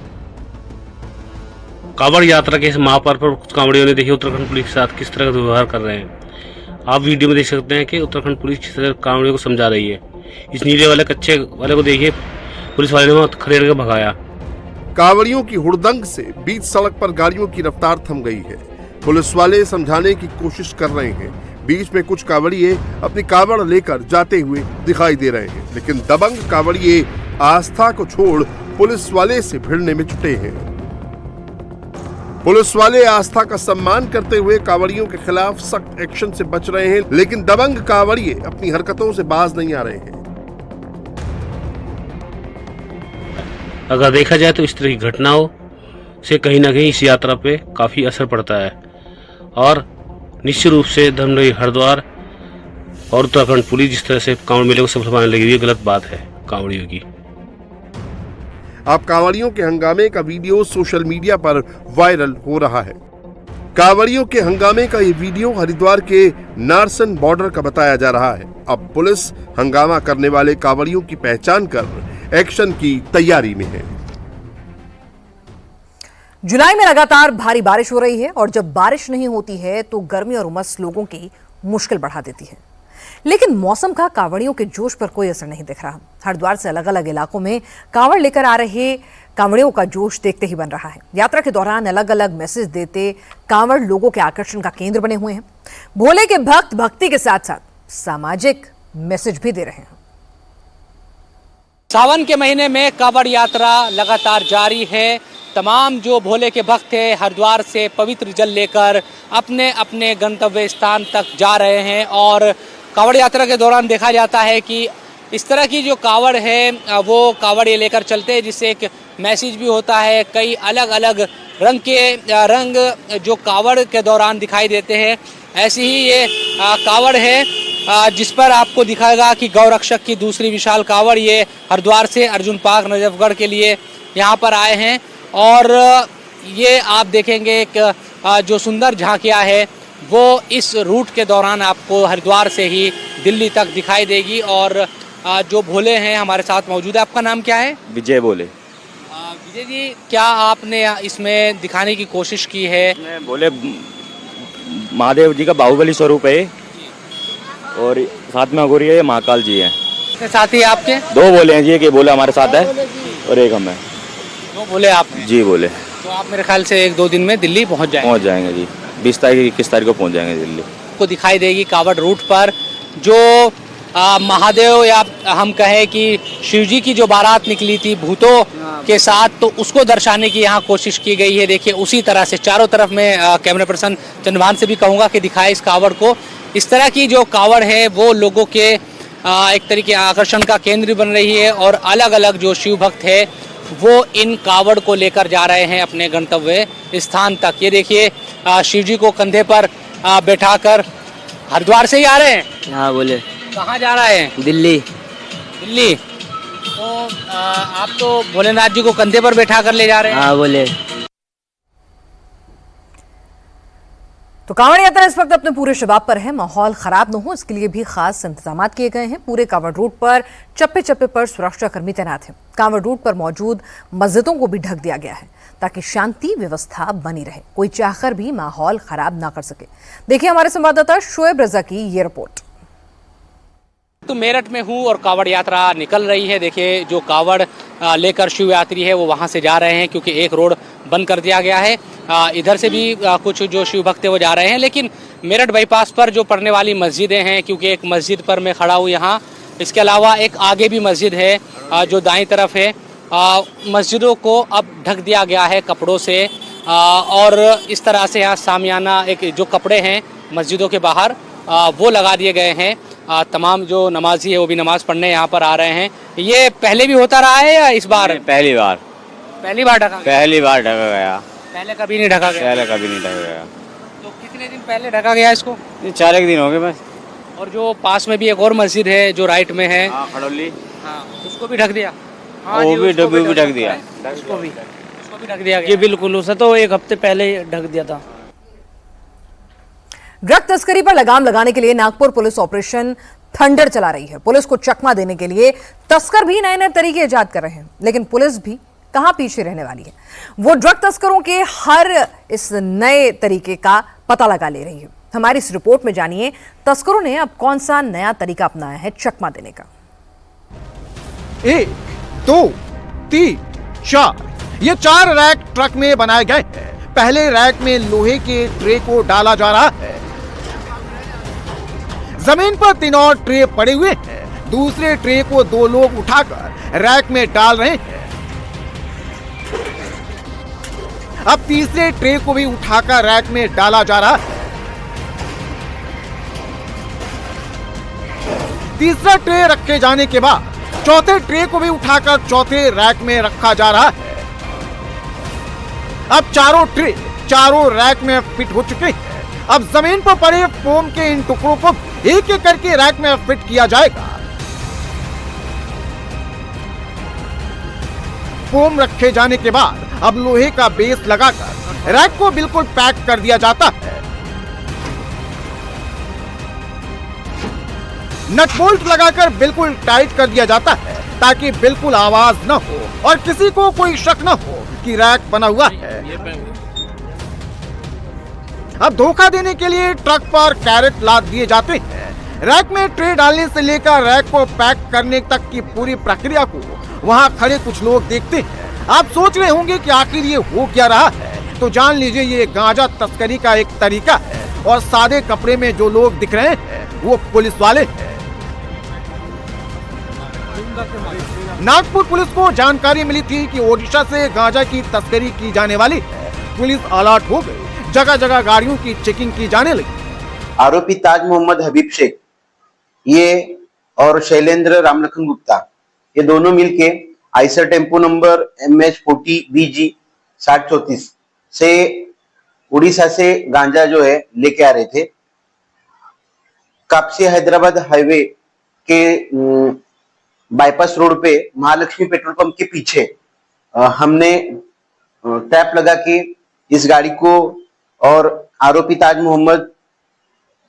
कांवड़ यात्रा के इस महापर्व पर कुछ कांवड़ियों ने देखिए उत्तराखंड पुलिस के साथ किस तरह का व्यवहार कर रहे हैं। आप वीडियो में देख सकते हैं कि उत्तराखंड पुलिस किस तरह कांवड़ियों को समझा रही है। इस नीले वाले कच्चे वाले को देखिए, पुलिस वाले ने वहां खड़े करके भगाया। कांवड़ियों की हुड़दंग से बीच सड़क पर गाड़ियों की रफ्तार थम गई है। पुलिस वाले समझाने की कोशिश कर रहे हैं। बीच में कुछ कांवड़िए अपनी कांवड़ लेकर जाते हुए दिखाई दे रहे हैं, लेकिन दबंग कांवड़िए आस्था को छोड़ पुलिस वाले से भिड़ने में जुटे हैं। पुलिस वाले आस्था का सम्मान करते हुए कांवड़ियों के खिलाफ सख्त एक्शन से बच रहे हैं, लेकिन दबंग कांवड़िए अपनी हरकतों से बाज नहीं आ रहे हैं। अगर देखा जाए तो इस तरह की घटनाओं से कहीं ना कहीं इस यात्रा पे काफी असर पड़ता है और निश्चित रूप से धर्मनगरी हरिद्वार और उत्तराखंड पुलिस जिस तरह से कांवड़ मेले को सफल बनाने लगी, ये गलत बात है कांवड़ियों की। अब कांवड़ियों के हंगामे का वीडियो सोशल मीडिया पर वायरल हो रहा है। कांवड़ियों के हंगामे का ये वीडियो हरिद्वार के नारसन बॉर्डर का बताया जा रहा है। अब पुलिस हंगामा करने वाले कांवड़ियों की पहचान कर एक्शन की तैयारी में है। जुलाई में लगातार भारी बारिश हो रही है और जब बारिश नहीं होती है तो गर्मी और उमस लोगों की मुश्किल बढ़ा देती है, लेकिन मौसम का कांवड़ियों के जोश पर कोई असर नहीं दिख रहा। हरिद्वार से अलग अलग इलाकों में कांवड़ लेकर आ रहे कांवड़ियों का जोश देखते ही बन रहा है। यात्रा के दौरान अलग अलग मैसेज देते कांवड़ लोगों के आकर्षण का केंद्र बने हुए हैं। भोले के भक्त भक्ति के साथ साथ सामाजिक मैसेज भी दे रहे हैं। सावन के महीने में कांवड़ यात्रा लगातार जारी है। तमाम जो भोले के भक्त हैं हरिद्वार से पवित्र जल लेकर अपने अपने गंतव्य स्थान तक जा रहे हैं और कांवड़ यात्रा के दौरान देखा जाता है कि इस तरह की जो कांवड़ है वो कांवड़ ये लेकर चलते हैं, जिससे एक मैसेज भी होता है। कई अलग अलग रंग जो कांवड़ के दौरान दिखाई देते हैं। ऐसी ही ये कांवड़ है जिस पर आपको दिखाएगा कि गौरक्षक की दूसरी विशाल कांवड़ ये हरिद्वार से अर्जुन पार्क नजफगढ़ के लिए यहाँ पर आए हैं और ये आप देखेंगे एक जो सुंदर झांकियाँ है वो इस रूट के दौरान आपको हरिद्वार से ही दिल्ली तक दिखाई देगी। और जो भोले हैं हमारे साथ मौजूद है। आपका नाम क्या है? विजय भोले। विजय जी, क्या आपने इसमें दिखाने की कोशिश की है? भोले महादेव जी का बाहुबली स्वरूप है और साथ में अघोरी है, महाकाल जी है। साथ ही आपके 2 भोले हैं जी, एक भोले हमारे साथ है और एक हम है। 2 भोले आप जी भोले। तो आप मेरे ख्याल से 1-2 दिन में दिल्ली पहुंच जाएंगे जी। 20 तारीख 21 तारीख को पहुंच जाएंगे दिल्ली। को दिखाई देगी कांवड़ रूट पर जो महादेव या हम कहें कि शिव जी की जो बारात निकली थी भूतों के साथ, तो उसको दर्शाने की यहाँ कोशिश की गई है। देखिए उसी तरह से चारों तरफ में कैमरा पर्सन चंद्रभान से भी कहूँगा कि दिखाए इस कावड़ को। इस तरह की जो कावड़ है वो लोगों के एक तरीके आकर्षण का केंद्र बन रही है और अलग अलग जो शिव भक्त है वो इन कावड़ को लेकर जा रहे हैं अपने गंतव्य स्थान तक। ये देखिए शिव जी को कंधे पर बैठाकर हरिद्वार से ही आ रहे हैं। हाँ बोले। कहाँ जा रहे हैं? दिल्ली। दिल्ली। तो आप तो भोलेनाथ जी को कंधे पर बैठा कर ले जा रहे हैं। हाँ बोले। तो कांवड़ यात्रा इस वक्त अपने पूरे शबाब पर है। माहौल खराब न हो इसके लिए भी खास इंतजाम किए गए हैं। पूरे कांवड़ रूट पर चप्पे चप्पे पर सुरक्षा कर्मी तैनात हैं। कांवड़ रूट पर मौजूद मस्जिदों को भी ढक दिया गया है ताकि शांति व्यवस्था बनी रहे, कोई चाहकर भी माहौल खराब ना कर सके। देखिए हमारे संवाददाता शोएब रजा की ये रिपोर्ट। तो मेरठ में हूँ और कावड़ यात्रा निकल रही है। देखिए जो कावड़ लेकर शिव यात्री है वो वहाँ से जा रहे हैं क्योंकि एक रोड बंद कर दिया गया है। इधर से भी कुछ जो शिव भक्त है वो जा रहे हैं, लेकिन मेरठ बाईपास पर जो पड़ने वाली मस्जिदें हैं, क्योंकि एक मस्जिद पर मैं खड़ा हूँ यहाँ, इसके अलावा एक आगे भी मस्जिद है जो दाईं तरफ है। मस्जिदों को अब ढक दिया गया है कपड़ों से और इस तरह से यहाँ सामियाना एक जो कपड़े हैं मस्जिदों के बाहर वो लगा दिए गए हैं। तमाम जो नमाजी है वो भी नमाज पढ़ने यहाँ पर आ रहे हैं। ये पहले भी होता रहा है या इस बार? पहली बार ढका? पहली बार ढका गया। पहले कभी नहीं ढका गया? पहले कभी नहीं ढका गया। तो कितने दिन पहले ढका गया इसको? 4 दिन हो गए बस। और जो पास में भी एक और मस्जिद है जो राइट में है, खड़ोली, हाँ उसको भी ढक दिया? हाँ वो भी ढक दिया। उसको भी ढक दिया गया? जी बिल्कुल, उसे तो एक हफ्ते पहले ढक दिया था। ड्रग तस्करी पर लगाम लगाने के लिए नागपुर पुलिस ऑपरेशन थंडर चला रही है। पुलिस को चकमा देने के लिए तस्कर भी नए नए तरीके इजाद कर रहे हैं, लेकिन पुलिस भी कहां पीछे रहने वाली है। वो ड्रग तस्करों के हर इस नए तरीके का पता लगा ले रही है। हमारी इस रिपोर्ट में जानिए तस्करों ने अब कौन सा नया तरीका अपनाया है चकमा देने का। 1, 2, 3, 4 ये 4 रैक ट्रक में बनाए गए हैं। पहले रैक में लोहे के ट्रे को डाला जा रहा है। जमीन पर 3 और ट्रे पड़े हुए हैं। दूसरे ट्रे को 2 लोग उठाकर रैक में डाल रहे हैं। अब तीसरे ट्रे को भी उठाकर रैक में डाला जा रहा है। तीसरा ट्रे रखे जाने के बाद चौथे ट्रे को भी उठाकर चौथे रैक में रखा जा रहा है। अब चारों ट्रे चारों रैक में फिट हो चुके हैं। अब जमीन पर पड़े फोम के इन टुकड़ों को एक एक करके रैक में फिट किया जाएगा। फोम रखे जाने के बाद अब लोहे का बेस लगाकर रैक को बिल्कुल पैक कर दिया जाता है। नट बोल्ट लगाकर बिल्कुल टाइट कर दिया जाता है ताकि बिल्कुल आवाज न हो और किसी को कोई शक न हो कि रैक बना हुआ है। अब धोखा देने के लिए ट्रक पर कैरेट लाद दिए जाते हैं। रैक में ट्रे डालने से लेकर रैक को पैक करने तक की पूरी प्रक्रिया को वहां खड़े कुछ लोग देखते हैं। आप सोच रहे होंगे कि आखिर ये हो क्या रहा है, तो जान लीजिए ये गांजा तस्करी का एक तरीका है और सादे कपड़े में जो लोग दिख रहे हैं वो पुलिस वाले हैं। नागपुर पुलिस को जानकारी मिली थी कि ओडिशा से गांजा की तस्करी की जाने वाली है। पुलिस अलर्ट हो गई, जगह जगह गाड़ियों की चेकिंग की जाने लगी। आरोपी ताज मोहम्मद हबीब शेख ये और शैलेंद्र रामलखन गुप्ता ये दोनों मिलके Eicher tempo number MH40 BG 6034 से उड़ीसा से गांजा जो है लेके आ रहे थे। कापसी हैदराबाद हाईवे के बाईपास रोड पे महालक्ष्मी पेट्रोल पंप के पीछे हमने ट्रैप लगा के इस गाड़ी को और आरोपी ताज मोहम्मद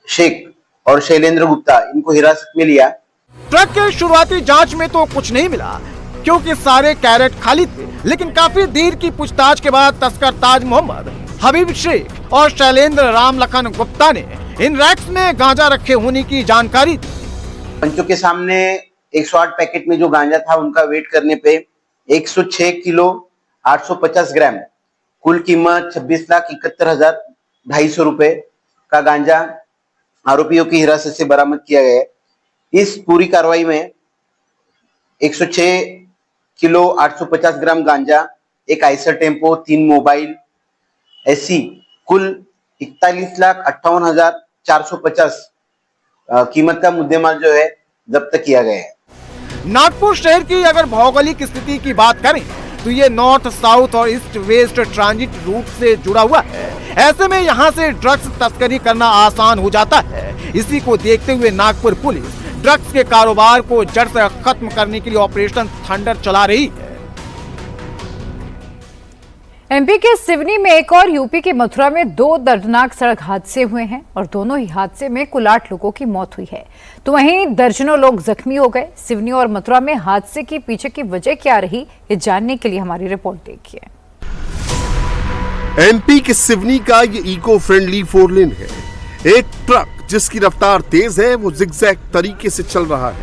शेख और शैलेंद्र गुप्ता इनको हिरासत में लिया। ट्रक के शुरुआती जांच में तो कुछ नहीं मिला क्योंकि सारे कैरेट खाली थे, लेकिन काफी देर की पूछताछ के बाद तस्कर ताज मोहम्मद हबीब शेख और शैलेंद्र रामलखन गुप्ता ने इन रैक्स में गांजा रखे होने की जानकारी दी। पंचों के सामने 108 पैकेट में जो गांजा था उनका वेट करने पे 106 किलो 850 ग्राम, कुल कीमत 26,71,250 रुपए का गांजा आरोपियों की हिरासत से बरामद किया गया है। इस पूरी कार्रवाई में 106 किलो 850 ग्राम गांजा, एक आइसर टेम्पो, 3 मोबाइल, ऐसी कुल 41,58,450 कीमत का मुद्देमाल जो है जब्त किया गया है। नागपुर शहर की अगर भौगोलिक स्थिति की बात करें तो ये नॉर्थ साउथ और ईस्ट वेस्ट ट्रांजिट रूट से जुड़ा हुआ है। ऐसे में यहाँ से ड्रग्स तस्करी करना आसान हो जाता है। इसी को देखते हुए नागपुर पुलिस ड्रग्स के कारोबार को जड़ से खत्म करने के लिए ऑपरेशन थंडर चला रही है। एमपी के सिवनी में एक और यूपी के मथुरा में 2 दर्दनाक सड़क हादसे हुए हैं और दोनों ही हादसे में कुल 8 लोगों की मौत हुई है, तो वहीं दर्जनों लोग जख्मी हो गए। सिवनी और मथुरा में हादसे की पीछे की वजह क्या रही, ये जानने के लिए हमारी रिपोर्ट देखिए। एमपी के सिवनी का ये इको फ्रेंडली 4 लेन है। एक ट्रक जिसकी रफ्तार तेज है वो जिगजैग तरीके से चल रहा है।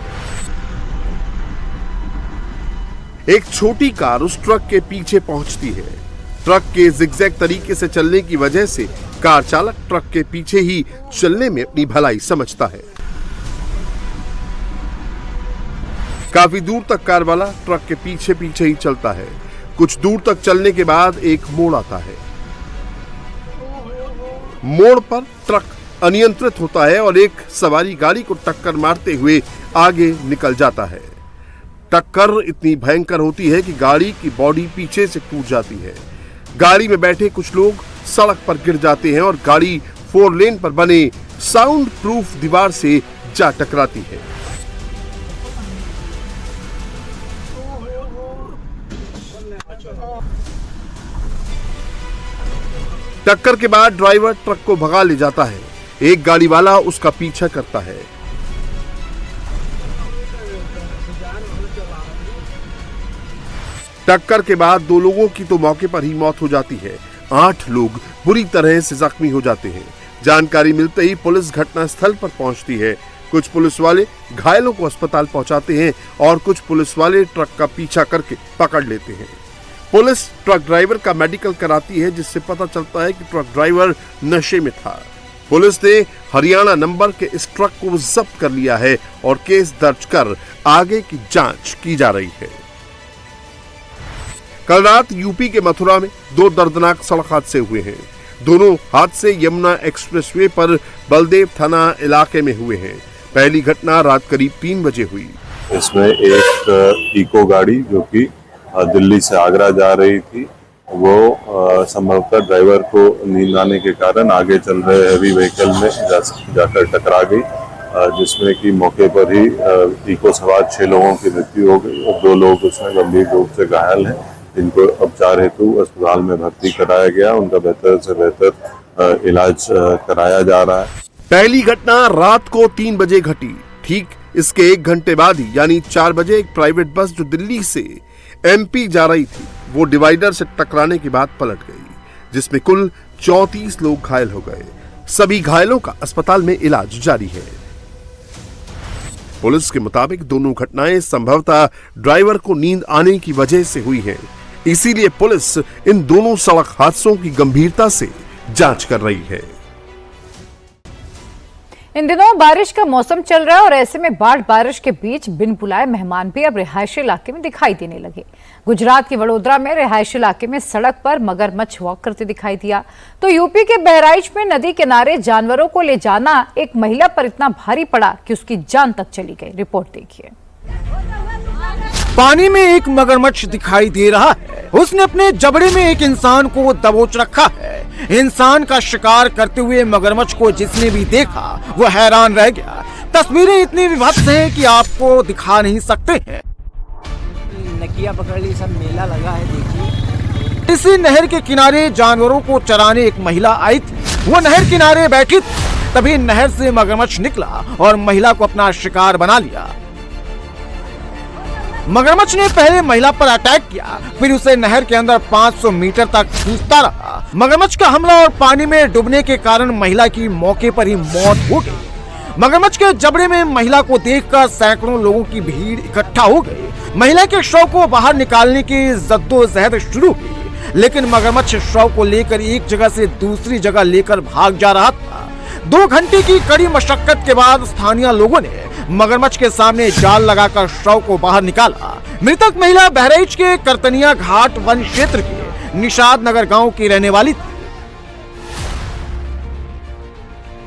एक छोटी कार उस ट्रक के पीछे पहुंचती है। ट्रक के जिगजैग तरीके से चलने की वजह से कार चालक ट्रक के पीछे ही चलने में अपनी भलाई समझता है। काफी दूर तक कार वाला ट्रक के पीछे पीछे ही चलता है। कुछ दूर तक चलने के बाद एक मोड़ आता है। मोड़ पर ट्रक अनियंत्रित होता है और एक सवारी गाड़ी को टक्कर मारते हुए आगे निकल जाता है। टक्कर इतनी भयंकर होती है कि गाड़ी की बॉडी पीछे से टूट जाती है। गाड़ी में बैठे कुछ लोग सड़क पर गिर जाते हैं और गाड़ी 4 लेन पर बने साउंड प्रूफ दीवार से जा टकराती है। टक्कर के बाद ड्राइवर ट्रक को भगा ले जाता है। एक गाड़ी वाला उसका पीछा करता है। टक्कर के बाद 2 लोगों की तो मौके पर ही मौत हो जाती है। 8 लोग बुरी तरह से जख्मी हो जाते हैं। जानकारी मिलते ही पुलिस घटनास्थल पर पहुंचती है। कुछ पुलिस वाले घायलों को अस्पताल पहुंचाते हैं और कुछ पुलिस वाले ट्रक का पीछा करके पकड़ लेते हैं। पुलिस ट्रक ड्राइवर का मेडिकल कराती है, जिससे पता चलता है कि ट्रक ड्राइवर नशे में था। पुलिस ने हरियाणा नंबर के इस ट्रक को जब्त कर लिया है और केस दर्ज कर आगे की जांच की जा रही है। कल रात यूपी के मथुरा में 2 दर्दनाक सड़क हादसे हुए हैं। दोनों हादसे यमुना एक्सप्रेसवे पर बलदेव थाना इलाके में हुए हैं। पहली घटना रात करीब 3 बजे हुई। इसमें एक इको गाड़ी जो कि दिल्ली से आगरा जा रही थी, वो संभवतः ड्राइवर को नींद आने के कारण आगे चल रहे हैवी व्हीकल में जाकर टकरा गई, जिसमें कि मौके पर ही इको सवार 6 लोगों की मृत्यु हो गई और 2 लोग उसमें गंभीर रूप से घायल हैं, जिनको उपचार हेतु अस्पताल में भर्ती कराया गया। उनका बेहतर से बेहतर इलाज कराया जा रहा है। पहली घटना रात को 3 बजे घटी। ठीक इसके 1 घंटे बाद ही यानी 4 बजे एक प्राइवेट बस जो दिल्ली से एमपी जा रही थी, वो डिवाइडर से टकराने के बाद पलट गई, जिसमें कुल 34 लोग घायल हो गए। सभी घायलों का अस्पताल में इलाज जारी है। पुलिस के मुताबिक दोनों घटनाएं संभवतः ड्राइवर को नींद आने की वजह से हुई हैं। इसीलिए पुलिस इन दोनों सड़क हादसों की गंभीरता से जांच कर रही है। इन दिनों बारिश का मौसम चल रहा है और ऐसे में बाढ़ बारिश के बीच बिन बुलाए मेहमान भी अब रिहायशी इलाके में दिखाई देने लगे। गुजरात के वडोदरा में रिहायशी इलाके में सड़क पर मगरमच्छ वॉक करते दिखाई दिया, तो यूपी के बहराइच में नदी किनारे जानवरों को ले जाना एक महिला पर इतना भारी पड़ा कि उसकी जान तक चली गई। रिपोर्ट देखिए। पानी में एक मगरमच्छ दिखाई दे रहा है। उसने अपने जबड़े में एक इंसान को दबोच रखा है। इंसान का शिकार करते हुए मगरमच्छ को जिसने भी देखा वो हैरान रह गया। तस्वीरें इतनी विभत्स हैं कि आपको दिखा नहीं सकते हैं। नकिया पकड़ ली, सब मेला लगा है, देखिए। इसी नहर के किनारे जानवरों को चराने एक महिला आई थी। वो नहर किनारे बैठी थी, तभी नहर से मगरमच्छ निकला और महिला को अपना शिकार बना लिया। मगरमच्छ ने पहले महिला पर अटैक किया, फिर उसे नहर के अंदर 500 मीटर तक खींचता रहा। मगरमच्छ का हमला और पानी में डूबने के कारण महिला की मौके पर ही मौत हो गई। मगरमच्छ के जबड़े में महिला को देखकर सैकड़ों लोगों की भीड़ इकट्ठा हो गई। महिला के शव को बाहर निकालने की जद्दोजहद शुरू हुई, लेकिन मगरमच्छ शव को लेकर एक जगह से दूसरी जगह लेकर भाग जा रहा था। 2 घंटे की कड़ी मशक्कत के बाद स्थानीय लोगों ने मगरमच्छ के सामने जाल लगाकर शव को बाहर निकाला। मृतक महिला बहराइच के करतनिया घाट वन क्षेत्र के निषाद नगर गांव की रहने वाली थी।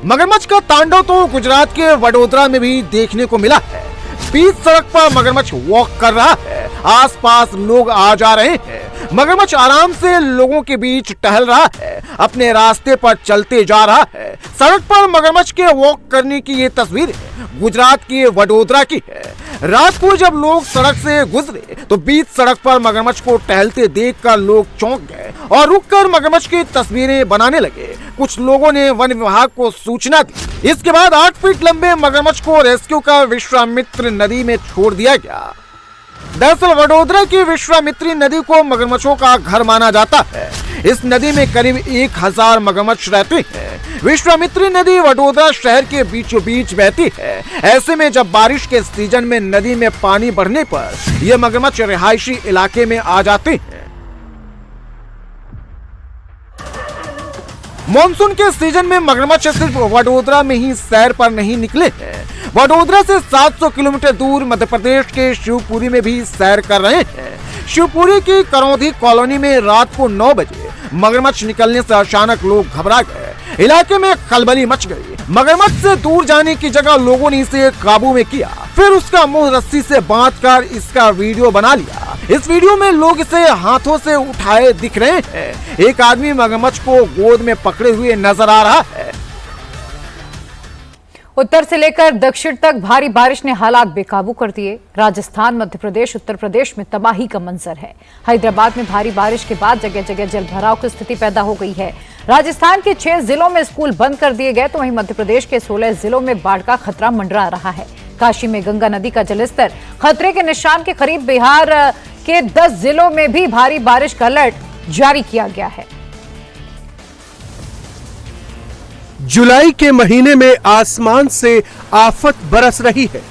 मगरमच्छ का तांडव तो गुजरात के वडोदरा में भी देखने को मिला है। बीच सड़क पर मगरमच्छ वॉक कर रहा है, आसपास लोग आ जा रहे हैं। मगरमच्छ आराम से लोगों के बीच टहल रहा है, अपने रास्ते पर चलते जा रहा है। सड़क पर मगरमच्छ के वॉक करने की ये तस्वीर गुजरात के वडोदरा की है। रात को जब लोग सड़क से गुजरे तो बीच सड़क पर मगरमच्छ को टहलते देखकर लोग चौंक गए और रुककर मगरमच्छ की तस्वीरें बनाने लगे। कुछ लोगों ने वन विभाग को सूचना दी। इसके बाद 8 फीट लंबे मगरमच्छ को रेस्क्यू कर विश्वामित्री नदी में छोड़ दिया गया। दरअसल वडोदरा की विश्वामित्री नदी को मगरमच्छों का घर माना जाता है। इस नदी में करीब 1000 मगरमच्छ रहते हैं। विश्वामित्री नदी वडोदरा शहर के बीचों बीच बहती है। ऐसे में जब बारिश के सीजन में नदी में पानी बढ़ने पर ये मगरमच्छ रिहायशी इलाके में आ जाते हैं। मॉनसून के सीजन में मगरमच्छ सिर्फ वडोदरा में ही सैर पर नहीं निकले हैं। वडोदरा से 700 किलोमीटर दूर मध्य प्रदेश के शिवपुरी में भी सैर कर रहे हैं। शिवपुरी की करौंधी कॉलोनी में रात को 9 बजे मगरमच्छ निकलने से अचानक लोग घबरा गए। इलाके में खलबली मच गई। मगरमच्छ से दूर जाने की जगह लोगों ने इसे काबू में किया, फिर उसका मुंह रस्सी से बांधकर इसका वीडियो बना लिया। इस वीडियो में लोग इसे हाथों से उठाए दिख रहे हैं। एक आदमी मगरमच्छ को गोद में पकड़े हुए नजर आ रहा है। उत्तर से लेकर दक्षिण तक भारी बारिश ने हालात बेकाबू कर दिए। राजस्थान, मध्य प्रदेश, उत्तर प्रदेश में तबाही का मंजर है। हैदराबाद में भारी बारिश के बाद जगह जगह जलभराव की स्थिति पैदा हो गई है। राजस्थान के 6 जिलों में स्कूल बंद कर दिए गए तो वहीं मध्य प्रदेश के 16 जिलों में बाढ़ का खतरा मंडरा रहा है। काशी में गंगा नदी का जलस्तर खतरे के निशान के करीब। बिहार के 10 जिलों में भी भारी बारिश का अलर्ट जारी किया गया है। जुलाई के महीने में आसमान से आफत बरस रही है।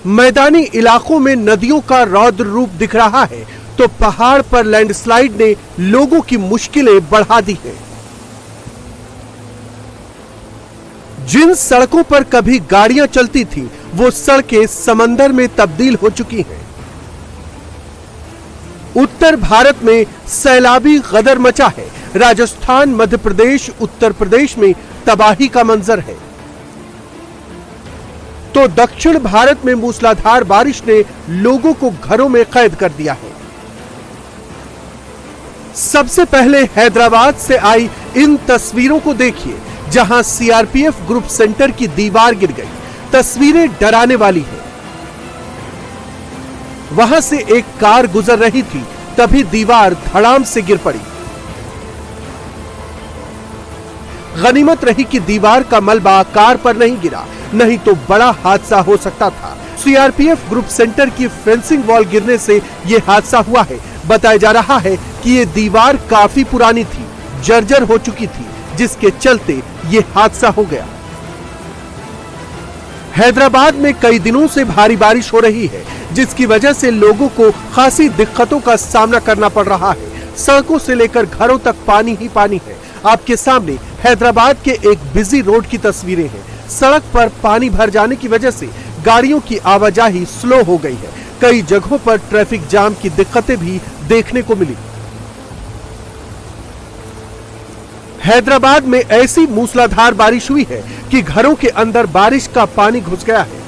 मैदानी इलाकों में नदियों का रौद्र रूप दिख रहा है तो पहाड़ पर लैंडस्लाइड ने लोगों की मुश्किलें बढ़ा दी हैं। जिन सड़कों पर कभी गाड़ियां चलती थी वो सड़कें समंदर में तब्दील हो चुकी हैं। उत्तर भारत में सैलाबी गदर मचा है। राजस्थान, मध्य प्रदेश, उत्तर प्रदेश में तबाही का मंजर है तो दक्षिण भारत में मूसलाधार बारिश ने लोगों को घरों में कैद कर दिया है। सबसे पहले हैदराबाद से आई इन तस्वीरों को देखिए जहां सीआरपीएफ ग्रुप सेंटर की दीवार गिर गई। तस्वीरें डराने वाली हैं। वहां से एक कार गुजर रही थी तभी दीवार धड़ाम से गिर पड़ी। गनीमत रही कि दीवार का मलबा कार पर नहीं गिरा, नहीं तो बड़ा हादसा हो सकता था। सीआरपीएफ ग्रुप सेंटर की फेंसिंग वॉल गिरने से यह हादसा हुआ है। बताया जा रहा है कि यह दीवार काफी पुरानी थी, जर्जर हो चुकी थी, जिसके चलते यह हादसा हो गया। हैदराबाद में कई दिनों से भारी बारिश हो रही है जिसकी वजह से लोगों को खासी दिक्कतों का सामना करना पड़ रहा है। सड़कों से लेकर घरों तक पानी ही पानी है। आपके सामने हैदराबाद के एक बिजी रोड की तस्वीरें हैं। सड़क पर पानी भर जाने की वजह से गाड़ियों की आवाजाही स्लो हो गई है। कई जगहों पर ट्रैफिक जाम की दिक्कतें भी देखने को मिली। हैदराबाद में ऐसी मूसलाधार बारिश हुई है कि घरों के अंदर बारिश का पानी घुस गया है।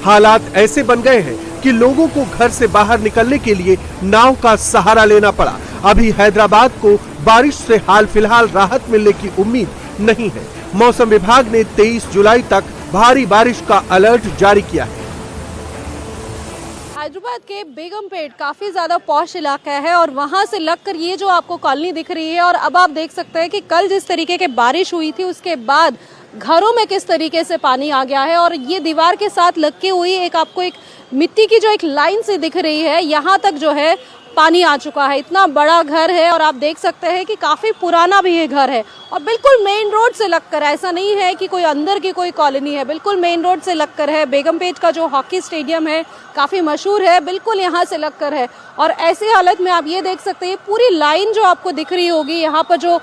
हालात ऐसे बन गए हैं कि लोगों को घर से बाहर निकलने के लिए नाव का सहारा लेना पड़ा। अभी हैदराबाद को बारिश से हाल फिलहाल राहत मिलने की उम्मीद नहीं है। मौसम विभाग ने 23 जुलाई तक भारी बारिश का अलर्ट जारी किया है। हैदराबाद के बेगमपेट काफ़ी ज़्यादा पॉश इलाका है और वहाँ से लगकर ये जो आपको कॉलोनी दिख रही है और अब आप देख सकते हैं कि कल जिस तरीके की बारिश हुई थी उसके बाद घरों में किस तरीके से पानी आ गया है। और ये दीवार के साथ लग के हुई एक आपको एक मिट्टी की जो एक लाइन से दिख रही है, यहाँ तक जो है पानी आ चुका है। इतना बड़ा घर है और आप देख सकते हैं कि काफ़ी पुराना भी ये घर है और बिल्कुल मेन रोड से लगकर, ऐसा नहीं है कि कोई अंदर की कोई कॉलोनी है, बिल्कुल मेन रोड से लगकर है। बेगमपेट का जो हॉकी स्टेडियम है काफ़ी मशहूर है, बिल्कुल यहाँ से लगकर है। और ऐसी हालत में आप ये देख सकते हैं पूरी लाइन जो आपको दिख रही होगी यहाँ पर, जो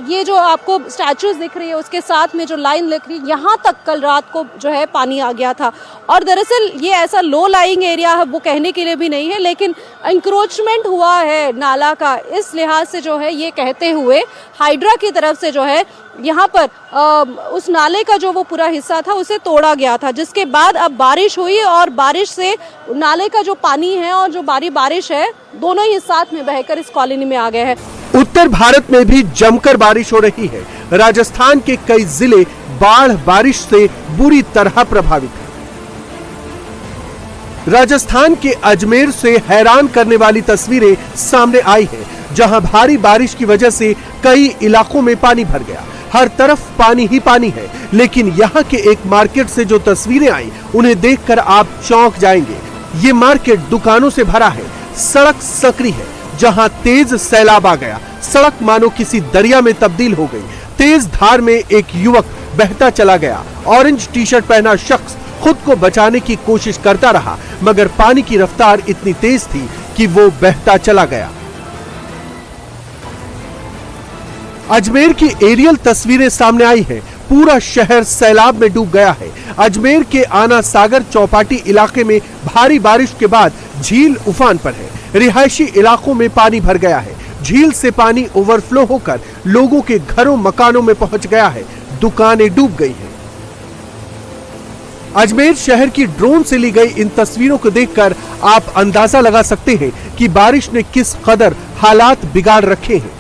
ये जो आपको स्टैचूज दिख रही है उसके साथ में जो लाइन दिख रही है, यहाँ तक कल रात को जो है पानी आ गया था। और दरअसल ये ऐसा लो लाइंग एरिया है वो कहने के लिए भी नहीं है, लेकिन इंक्रोचमेंट हुआ है नाला का, इस लिहाज से जो है ये कहते हुए हाइड्रा की तरफ से जो है यहाँ पर उस नाले का जो वो पूरा हिस्सा था उसे तोड़ा गया था, जिसके बाद अब बारिश हुई और बारिश से नाले का जो पानी है और जो बारिश है दोनों ही साथ में बहकर इस कॉलोनी में आ गए हैं। उत्तर भारत में भी जमकर बारिश हो रही है। राजस्थान के कई जिले बाढ़ बारिश से बुरी तरह प्रभावित हैं। राजस्थान के अजमेर से हैरान करने वाली तस्वीरें सामने आई हैं, जहां भारी बारिश की वजह से कई इलाकों में पानी भर गया। हर तरफ पानी ही पानी है, लेकिन यहाँ के एक मार्केट से जो तस्वीरें आई उन्हें देखकर आप चौंक जाएंगे। ये मार्केट दुकानों से भरा है, सड़क सकरी है, जहाँ तेज सैलाब आ गया। सड़क मानो किसी दरिया में तब्दील हो गई। तेज धार में एक युवक बहता चला गया। ऑरेंज टी शर्ट पहना शख्स खुद को बचाने की कोशिश करता रहा, मगर पानी की रफ्तार इतनी तेज थी कि वो बहता चला गया। अजमेर की एरियल तस्वीरें सामने आई हैं। पूरा शहर सैलाब में डूब गया है। अजमेर के आना सागर चौपाटी इलाके में भारी बारिश के बाद झील उफान पर है। रिहायशी इलाकों में पानी भर गया है। झील से पानी ओवरफ्लो होकर लोगों के घरों मकानों में पहुंच गया है। दुकानें डूब गई हैं। अजमेर शहर की ड्रोन से ली गई इन तस्वीरों को देखकर आप अंदाजा लगा सकते हैं कि बारिश ने किस कदर हालात बिगाड़ रखे हैं।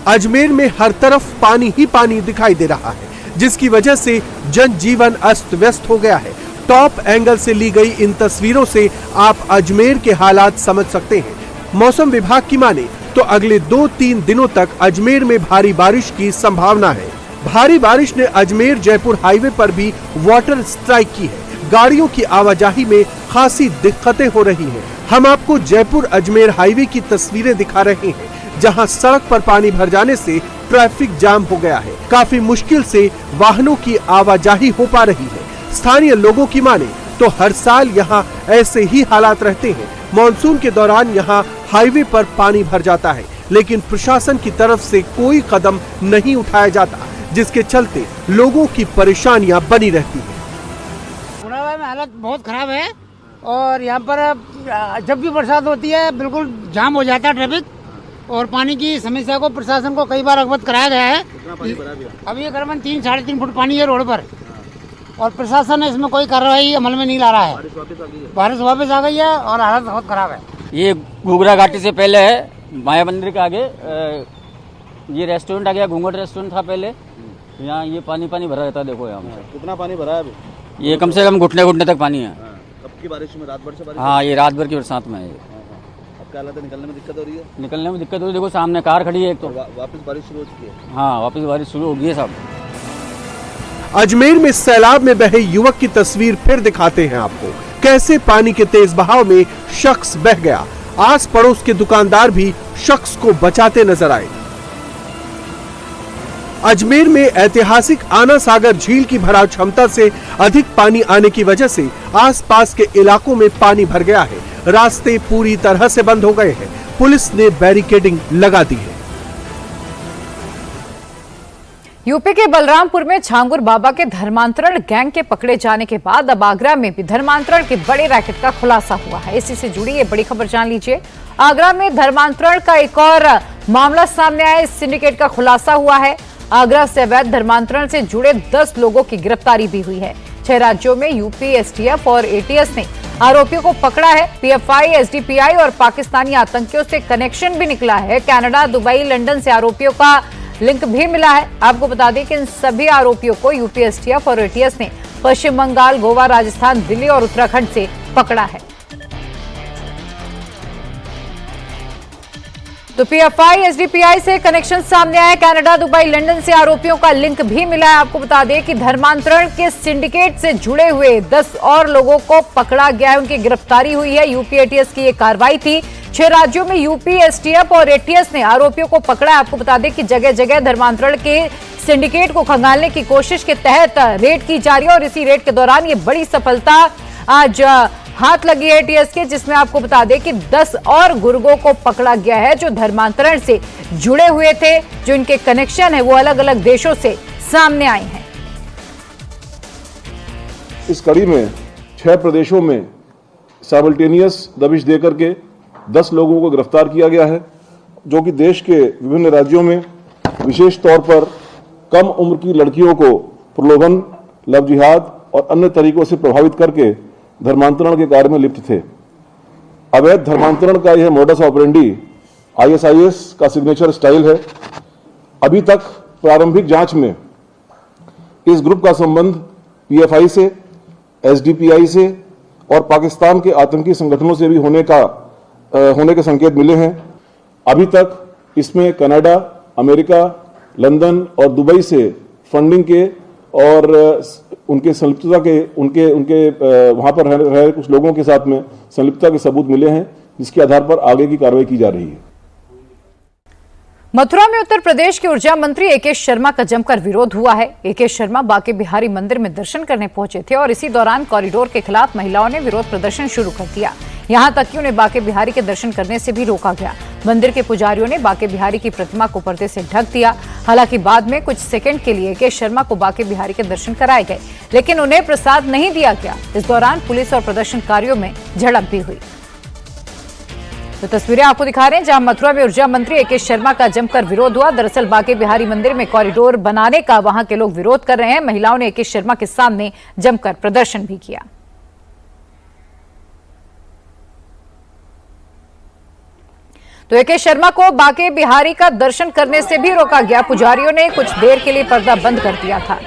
अजमेर में हर तरफ पानी ही पानी दिखाई दे रहा है, जिसकी वजह से जनजीवन अस्त व्यस्त हो गया है। टॉप एंगल से ली गई इन तस्वीरों से आप अजमेर के हालात समझ सकते हैं। मौसम विभाग की माने तो अगले 2-3 दिनों तक अजमेर में भारी बारिश की संभावना है। भारी बारिश ने अजमेर जयपुर हाईवे पर भी वाटर स्ट्राइक की है। गाड़ियों की आवाजाही में खासी दिक्कतें हो रही हैं। हम आपको जयपुर अजमेर हाईवे की तस्वीरें दिखा रहे हैं, जहां सड़क पर पानी भर जाने से ट्रैफिक जाम हो गया है। काफी मुश्किल से वाहनों की आवाजाही हो पा रही है। स्थानीय लोगों की माने तो हर साल यहां ऐसे ही हालात रहते हैं। मॉनसून के दौरान यहां हाईवे पर पानी भर जाता है, लेकिन प्रशासन की तरफ से कोई कदम नहीं उठाया जाता, जिसके चलते लोगों की परेशानियां बनी रहती है। पुराना में हालत बहुत खराब है और यहाँ पर जब भी बरसात होती है बिल्कुल जाम हो जाता है ट्रैफिक, और पानी की समस्या को प्रशासन को कई बार अवगत कराया गया है। अभी ये करीबन 3-3.5 फुट पानी है रोड पर और प्रशासन ने इसमें कोई कार्रवाई अमल में नहीं ला रहा है। बारिश वापस आ गई है और हालत बहुत खराब है। ये घुघरा घाटी से पहले है, माया मंदिर के आगे ये रेस्टोरेंट आ गया। घूंघट रेस्टोरेंट था पहले, यहाँ ये पानी भरा रहता है। देखो यहाँ कितना पानी भरा है अभी? ये कम से कम घुटने तक पानी है। कब की बारिश में? रात भर से बारिश? हाँ, ये रात भर की बरसात में है। अब क्या हालत है? निकलने में दिक्कत हो रही है? निकलने में दिक्कत हो रही है। देखो सामने कार खड़ी है एक तो। वापस बारिश शुरू हो चुकी है? हाँ, वापस बारिश शुरू हो गई है साहब। अजमेर में सैलाब में बहे युवक की तस्वीर फिर दिखाते हैं आपको। कैसे पानी के तेज बहाव में शख्स बह गया। आस पड़ोस के दुकानदार भी शख्स को बचाते नजर आए। अजमेर में ऐतिहासिक आना सागर झील की भराव क्षमता से अधिक पानी आने की वजह से आसपास के इलाकों में पानी भर गया है। रास्ते पूरी तरह से बंद हो गए हैं। पुलिस ने बैरिकेडिंग लगा दी है। यूपी के बलरामपुर में झांगुर बाबा के धर्मांतरण गैंग के पकड़े जाने के बाद अब आगरा में भी धर्मांतरण के बड़े रैकेट का खुलासा हुआ है। इसी से जुड़ी ये बड़ी खबर जान लीजिए। आगरा में धर्मांतरण का एक और मामला सामने आया। इस सिंडिकेट का खुलासा हुआ है। आगरा से अवैध धर्मांतरण से जुड़े 10 लोगों की गिरफ्तारी भी हुई है। 6 राज्यों में यूपी एसटीएफ और एटीएस ने आरोपियों को पकड़ा है। पीएफआई, एसडीपीआई और पाकिस्तानी आतंकियों से कनेक्शन भी निकला है। कनाडा, दुबई, लंदन से आरोपियों का लिंक भी मिला है। आपको बता दें कि इन सभी आरोपियों को यूपी एसटीएफ और एटीएस ने पश्चिम बंगाल, गोवा, राजस्थान, दिल्ली और उत्तराखंड से पकड़ा है। तो पीएफआई एसडीपीआई से कनेक्शन सामने आया। कनाडा, दुबई, लंदन से आरोपियों का लिंक भी मिला है। आपको बता दें कि धर्मांतरण के सिंडिकेट से जुड़े हुए 10 और लोगों को पकड़ा गया है, उनकी गिरफ्तारी हुई है। यूपी एटीएस की ये कार्रवाई थी। 6 राज्यों में यूपी एसटीएफ और एटीएस ने आरोपियों को पकड़ा है। आपको बता दें कि जगह जगह धर्मांतरण के सिंडिकेट को खंगालने की कोशिश के तहत रेड की जा रही है और इसी रेड के दौरान ये बड़ी सफलता आज हाथ लगी है एटीएस के, जिसमें आपको बता दें कि 10 और गुर्गों को पकड़ा गया है जो धर्मांतरण से जुड़े हुए थे। जो इनके कनेक्शन है वो अलग अलग देशों से सामने आए हैं। इस कड़ी में 6 प्रदेशों में साइमल्टेनियस दबिश देकर के 10 लोगों को गिरफ्तार किया गया है, जो कि देश के विभिन्न राज्यों में विशेष तौर पर कम उम्र की लड़कियों को प्रलोभन, लव जिहाद और अन्य तरीकों से प्रभावित करके धर्मांतरण के कार्य में लिप्त थे। अवैध धर्मांतरण का यह मोडस ऑपरेंडी आईएसआईएस का सिग्नेचर स्टाइल है। अभी तक प्रारंभिक जांच में इस ग्रुप का संबंध पीएफआई से, एसडीपीआई से और पाकिस्तान के आतंकी संगठनों से भी होने के संकेत मिले हैं। अभी तक इसमें कनाडा, अमेरिका, लंदन और दुबई से फंडिंग के और उनके संलिप्तता के उनके वहां पर रह रहे कुछ लोगों के साथ में संलिप्तता के सबूत मिले हैं, जिसके आधार पर आगे की कार्रवाई की जा रही है। मथुरा में उत्तर प्रदेश के ऊर्जा मंत्री एके शर्मा का जमकर विरोध हुआ है। एके शर्मा बांके बिहारी मंदिर में दर्शन करने पहुंचे थे और इसी दौरान कॉरिडोर के खिलाफ महिलाओं ने विरोध प्रदर्शन शुरू कर दिया। यहां तक कि उन्हें बांके बिहारी के दर्शन करने से भी रोका गया। मंदिर के पुजारियों ने बांके बिहारी की प्रतिमा को पर्दे से ढक दिया। हालांकि बाद में कुछ सेकंड के लिए एके शर्मा को बांके बिहारी के दर्शन कराए गए, लेकिन उन्हें प्रसाद नहीं दिया गया। इस दौरान पुलिस और प्रदर्शनकारियों में झड़प भी हुई। तो तस्वीरें आपको दिखा रहे हैं जहां मथुरा में ऊर्जा मंत्री एके शर्मा का जमकर विरोध हुआ। दरअसल बांके बिहारी मंदिर में कॉरिडोर बनाने का वहां के लोग विरोध कर रहे हैं। महिलाओं ने एके शर्मा के सामने जमकर प्रदर्शन भी किया। तो एके शर्मा को बांके बिहारी का दर्शन करने से भी रोका गया। पुजारियों ने कुछ देर के लिए पर्दा बंद कर दिया था।